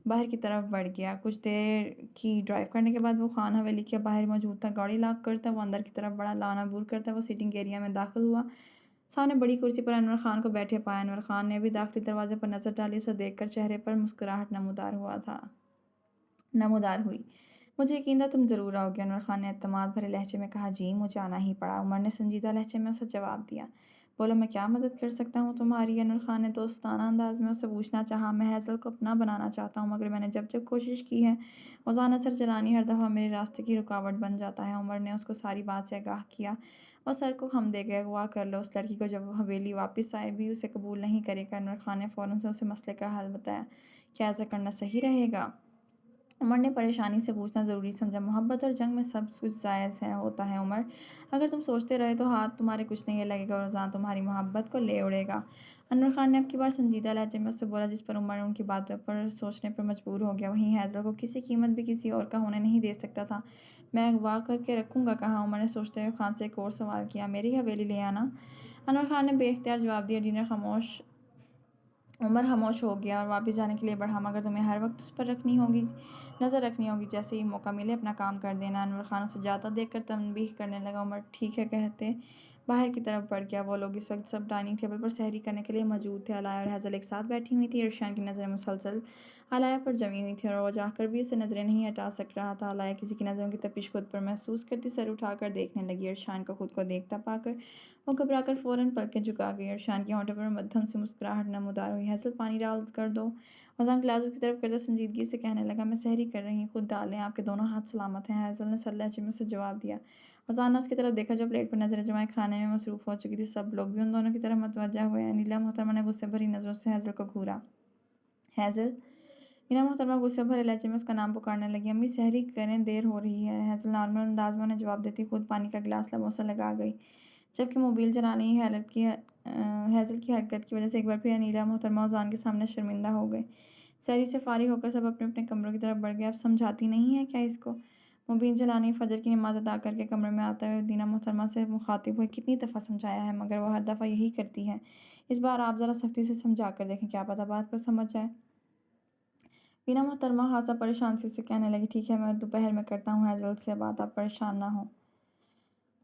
باہر کی طرف بڑھ گیا۔ کچھ دیر کی ڈرائیو کرنے کے بعد وہ خان حویلی کے باہر موجود تھا۔ گاڑی لاک کرتا وہ اندر کی طرف بڑھا، لان عبور کرتا وہ سیٹنگ ایریا میں داخل ہوا۔ سامنے بڑی کرسی پر انور خان کو بیٹھے پایا۔ انور خان نے بھی داخلی دروازے پر نظر ڈالی، اسے دیکھ کر چہرے پر مسکراہٹ نمودار ہوئی۔ مجھے یقین تھا تم ضرور آؤ گے، انور خان نے اعتماد بھرے لہجے میں کہا۔ جی مجھے آنا ہی پڑا، عمر نے سنجیدہ لہجے میں اسے جواب دیا۔ بولو میں کیا مدد کر سکتا ہوں تمہاری؟ انور خان نے دوستانہ انداز میں اسے پوچھنا چاہا۔ میں ہیزل کو اپنا بنانا چاہتا ہوں، مگر میں نے جب کوشش کی ہے وہ ذہانت سر جلانی ہر دفعہ میرے راستے کی رکاوٹ بن جاتا ہے۔ عمر نے اس کو ساری بات سے آگاہ کیا۔ اور سر کو خم دے گئے، اغوا کر لو اس لڑکی کو، جب وہ حویلی واپس آئے بھی اسے قبول نہیں کرے گا۔ انور خان نے فوراً سے اسے مسئلے کا حل بتایا۔ کیا ایسا کرنا صحیح رہے گا؟ عمر نے پریشانی سے پوچھنا ضروری سمجھا۔ محبت اور جنگ میں سب کچھ جائز ہوتا ہے عمر، اگر تم سوچتے رہے تو ہاتھ تمہارے کچھ نہیں لگے گا اور رضوان تمہاری محبت کو لے اڑے گا۔ انور خان نے اب کی بار سنجیدہ لہجے میں اس سے بولا، جس پر عمر ان کی باتوں پر سوچنے پر مجبور ہو گیا۔ وہیں ہیزل کو کسی قیمت بھی کسی اور کا ہونے نہیں دے سکتا تھا۔ میں اغوا کر کے رکھوں گا کہاں؟ عمر نے سوچتے ہوئے خان سے ایک اور سوال کیا۔ میری حویلی لے آنا؟ انور خان نے بے اختیار جواب دیا۔ عمر خاموش ہو گیا اور واپس جانے کے لیے بڑھا۔ مگر تمہیں ہر وقت اس پر نظر رکھنی ہوگی، جیسے ہی موقع ملے اپنا کام کر دینا۔ انور خان اسے جاتا دیکھ کر تنبیہ کرنے لگا۔ عمر ٹھیک ہے کہتے باہر کی طرف بڑھ گیا۔ وہ لوگ اس وقت سب ڈائننگ ٹیبل پر سحری کرنے کے لیے موجود تھے۔ علاء اور ہیزل ایک ساتھ بیٹھی ہوئی تھیں۔ عرشان کی نظریں مسلسل علاء پر جمی ہوئی تھیں اور وہ چاہ کر بھی اسے نظریں نہیں ہٹا سک رہا تھا۔ علاء کسی کی نظروں کی تپش خود پر محسوس کرتی سر اٹھا کر دیکھنے لگی۔ عرشان کو خود کو دیکھتا پا کر وہ گھبرا کر فوراً پلکیں جھکا گئی۔ عرشان کے ہونٹوں پر مدھم سی مسکراہٹ نمودار ہوئی۔ ہیزل پانی ڈال کر دو؟ رضوان گلاس کی طرف کرتا سنجیدگی سے کہنے لگا، میں سحری کر رہی ہوں، خود ڈال لیں، آپ کے دونوں ہاتھ سلامت ہیں۔ ہیزل نے سر لہجے میں اسے جواب دیا۔ رضوان نے اس کی طرف دیکھا جو پلیٹ پر نظریں جمائے کھانے میں مصروف ہو چکی تھی۔ سب لوگ بھی ان دونوں کی طرف متوجہ ہوئے۔ انیلا محترمہ نے غصے بھری نظروں سے ہیزل کو گھورا۔ ہیزل؟ مینا محترمہ غصے بھرے لہجے میں اس کا نام پکارنے لگی۔ امی سحری کریں، دیر ہو رہی ہے۔ ہیزل نارمل انداز میں انہیں جواب دیتی خود پانی کا گلاس لبوں سے لگا گئی، جبکہ موبائل چلانے ہیزل کی حرکت کی وجہ سے ایک بار پھر انیلا محترمہ رضوان کے سامنے شرمندہ ہو گئی۔ سحری سے فارغ ہو کر سب اپنے اپنے کمروں کی طرف بڑھ گئے۔ اب سمجھاتی نہیں ہے کیا اس کو؟ مبین جلانی فجر کی نماز ادا کر کے کمرے میں آتے ہوئے دینا محترمہ سے مخاطب ہوئے۔ کتنی دفعہ سمجھایا ہے، مگر وہ ہر دفعہ یہی کرتی ہے، اس بار آپ ذرا سختی سے سمجھا کر دیکھیں، کیا پتہ بات کو سمجھ جائے۔ دینا محترمہ خاصا پریشان سی سے کہنے لگی، ٹھیک ہے میں دوپہر میں کرتا ہوں ہیزل سے بات، آپ پریشان نہ ہوں۔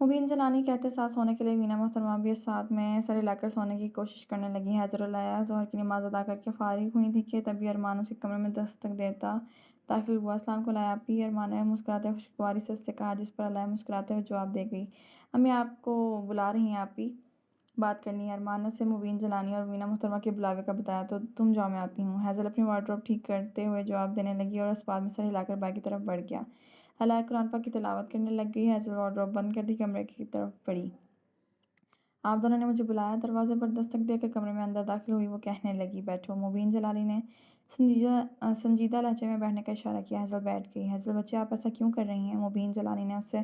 مبین جلانی کہتے ساتھ سونے کے لیے وینا محترمہ بھی ساتھ میں سر ہلا کر سونے کی کوشش کرنے لگی۔ ہیزل اور علاء ظہر کی نماز ادا کر کے فارغ ہوئی تھیں کہ تبھی ارمان اس کے کمرے میں دستک دیتا داخل ہوا۔ السلام علیکم علاء آپی، ارمان نے مسکراتے ہوئے خوشگواری سے اس سے کہا، جس پر علاء مسکراتے ہوئے جواب دے گئی، امی آپ کو بلا رہی ہیں آپی، بات کرنی ہے۔ ارمان نے اسے مبین جلانی اور وینا محترمہ کے بلاوے کا بتایا۔ تو تم جاؤ میں آتی ہوں، ہیزل اپنی وارڈروب ٹھیک کرتے ہوئے جواب دینے لگی اور اس بعد میں سر ہلا کر باہر کی طرف بڑھ گیا۔ علاء قرآن پاک کی تلاوت کرنے لگ گئی۔ ہیزل وارڈروب بند کرتی کمرے کی طرف بڑھی۔ آپ دونوں نے مجھے بلایا؟ دروازے پر دستک دے کر کمرے میں اندر داخل ہوئی وہ کہنے لگی۔ بیٹھو۔ مبین جلانی نے سنجیدہ لہجے میں بیٹھنے کا اشارہ کیا۔ ہیزل بیٹھ گئی۔ ہیزل بچے آپ ایسا کیوں کر رہی ہیں؟ مبین جلانی نے اس سے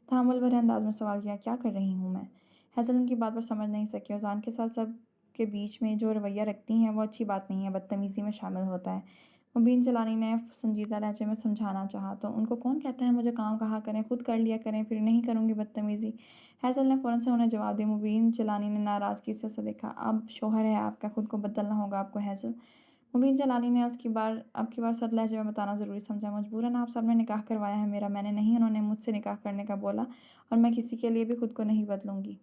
تحمل بھرے انداز میں سوال کیا۔ کیا کر رہی ہوں میں؟ ہیزل ان کی بات پر سمجھ نہیں سکی۔ رضوان کے ساتھ سب کے بیچ میں جو رویہ رکھتی ہیں وہ اچھی بات نہیں ہے، بدتمیزی میں شامل ہوتا ہے۔ مبین جلانی نے سنجیدہ لہجے میں سمجھانا چاہا۔ تو ان کو کون کہتا ہے مجھے کام کہا کریں، خود کر لیا کریں، پھر نہیں کروں گی بدتمیزی۔ ہیزل نے فوراً سے انہیں جواب دیا۔ مبین جلانی نے ناراضگی سے اسے دیکھا۔ اب شوہر ہے آپ کا، خود کو بدلنا ہوگا آپ کو ہیزل۔ مبین جلانی نے اب کی بار سرد لہجے میں بتانا ضروری سمجھا۔ مجبوراً آپ سب نے نکاح کروایا ہے میرا، میں نے نہیں، انہوں نے مجھ سے نکاح کرنے کا بولا اور میں کسی کے لیے بھی خود کو نہیں بدلوں گی۔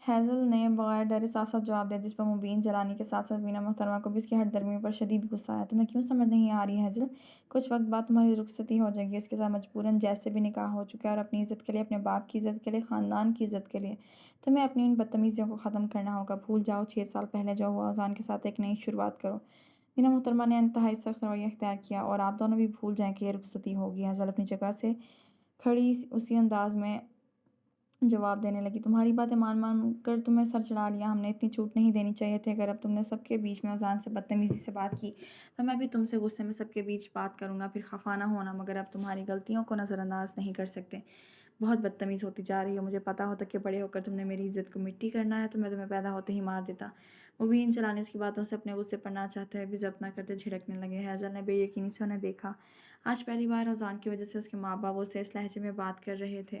ہیزل نے بغیر ڈرے صاف صاف جواب دیا، جس پر مبین جلانی کے ساتھ ساتھ وینا محترمہ کو بھی اس کی ہٹ درمی پر شدید غصہ آیا۔ تمہیں کیوں سمجھ نہیں آ رہی ہیزل؟ کچھ وقت بعد تمہاری رخصتی ہو جائے گی اس کے ساتھ، مجبوراً، جیسے بھی نکاح ہو چکا ہے، اور اپنی عزت کے لیے، اپنے باپ کی عزت کے لیے، خاندان کی عزت کے لیے تمہیں اپنی ان بدتمیزیوں کو ختم کرنا ہوگا۔ بھول جاؤ 6 سال پہلے جو ہوا، رضوان کے ساتھ ایک نئی شروعات کرو۔ وینا محترمہ نے انتہائی سخت رویہ اختیار کیا۔ اور آپ دونوں بھی بھول جائیں کہ یہ رخصتی ہوگی۔ ہیزل اپنی جگہ سے کھڑی اسی انداز میں جواب دینے لگی، تمہاری باتیں مان کر تمہیں سر چڑھا لیا، ہم نے اتنی چھوٹ نہیں دینی چاہیے تھی۔ اگر اب تم نے سب کے بیچ میں رضوان سے بدتمیزی سے بات کی تو میں بھی تم سے غصے میں سب کے بیچ بات کروں گا، پھر خفا نہ ہونا، مگر اب تمہاری غلطیوں کو نظر انداز نہیں کر سکتے۔ بہت بدتمیز ہوتی جا رہی ہو، مجھے پتہ ہوتا کہ بڑے ہو کر تم نے میری عزت کو مٹی کرنا ہے تو میں تمہیں پیدا ہوتے ہی مار دیتا۔ مبین جلانی اس کی باتوں سے اپنے غصے پر نہ چاہتے ہوئے بھی ضبط نہ کرتے جھڑکنے لگے۔ ہیزل نے بے یقینی سے انہیں دیکھا۔ آج پہلی بار رضوان کی وجہ سے اس کے ماں باپ اس سے اس لہجے میں بات کر رہے تھے۔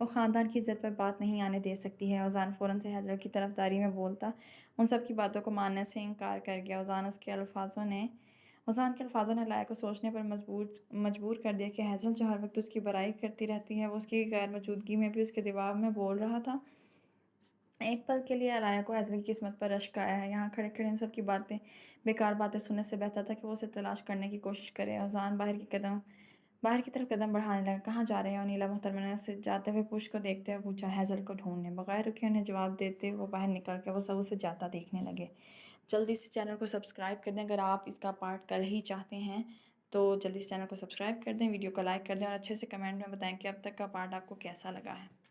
وہ خاندان کی عزت پر بات نہیں آنے دے سکتی ہے۔ اوزان فوراً سے حیدر کی طرفداری میں بولتا ان سب کی باتوں کو ماننے سے انکار کر گیا۔ اوزان کے الفاظوں نے لائق کو سوچنے پر مجبور کر دیا کہ حیزل جو ہر وقت اس کی برائی کرتی رہتی ہے، وہ اس کی غیر موجودگی میں بھی اس کے دباؤ میں بول رہا تھا۔ ایک پل کے لیے علایا کو حیزل کی قسمت پر رشک آیا ہے۔ یہاں کھڑے کھڑے ان سب کی بیکار باتیں سننے سے بہتر تھا کہ وہ اسے تلاش کرنے کی کوشش کرے۔ اوزان باہر کی طرف قدم بڑھانے لگا۔ کہاں جا رہے ہو نیلا محترمہ نے اسے جاتے ہوئے پوچھ کو دیکھتے ہوئے پوچھا۔ حیزل کو ڈھونڈنے۔ بغیر رکے انہیں جواب دیتے وہ باہر نکل گیا۔ وہ سب اسے جاتا دیکھنے لگے۔ جلدی سے چینل کو سبسکرائب کر دیں اگر آپ اس کا پارٹ کل ہی چاہتے ہیں تو جلدی سے چینل کو سبسکرائب کر دیں، ویڈیو کو لائک کر دیں اور اچھے سے کمنٹ میں بتائیں کہ اب تک کا پارٹ آپ کو کیسا لگا ہے۔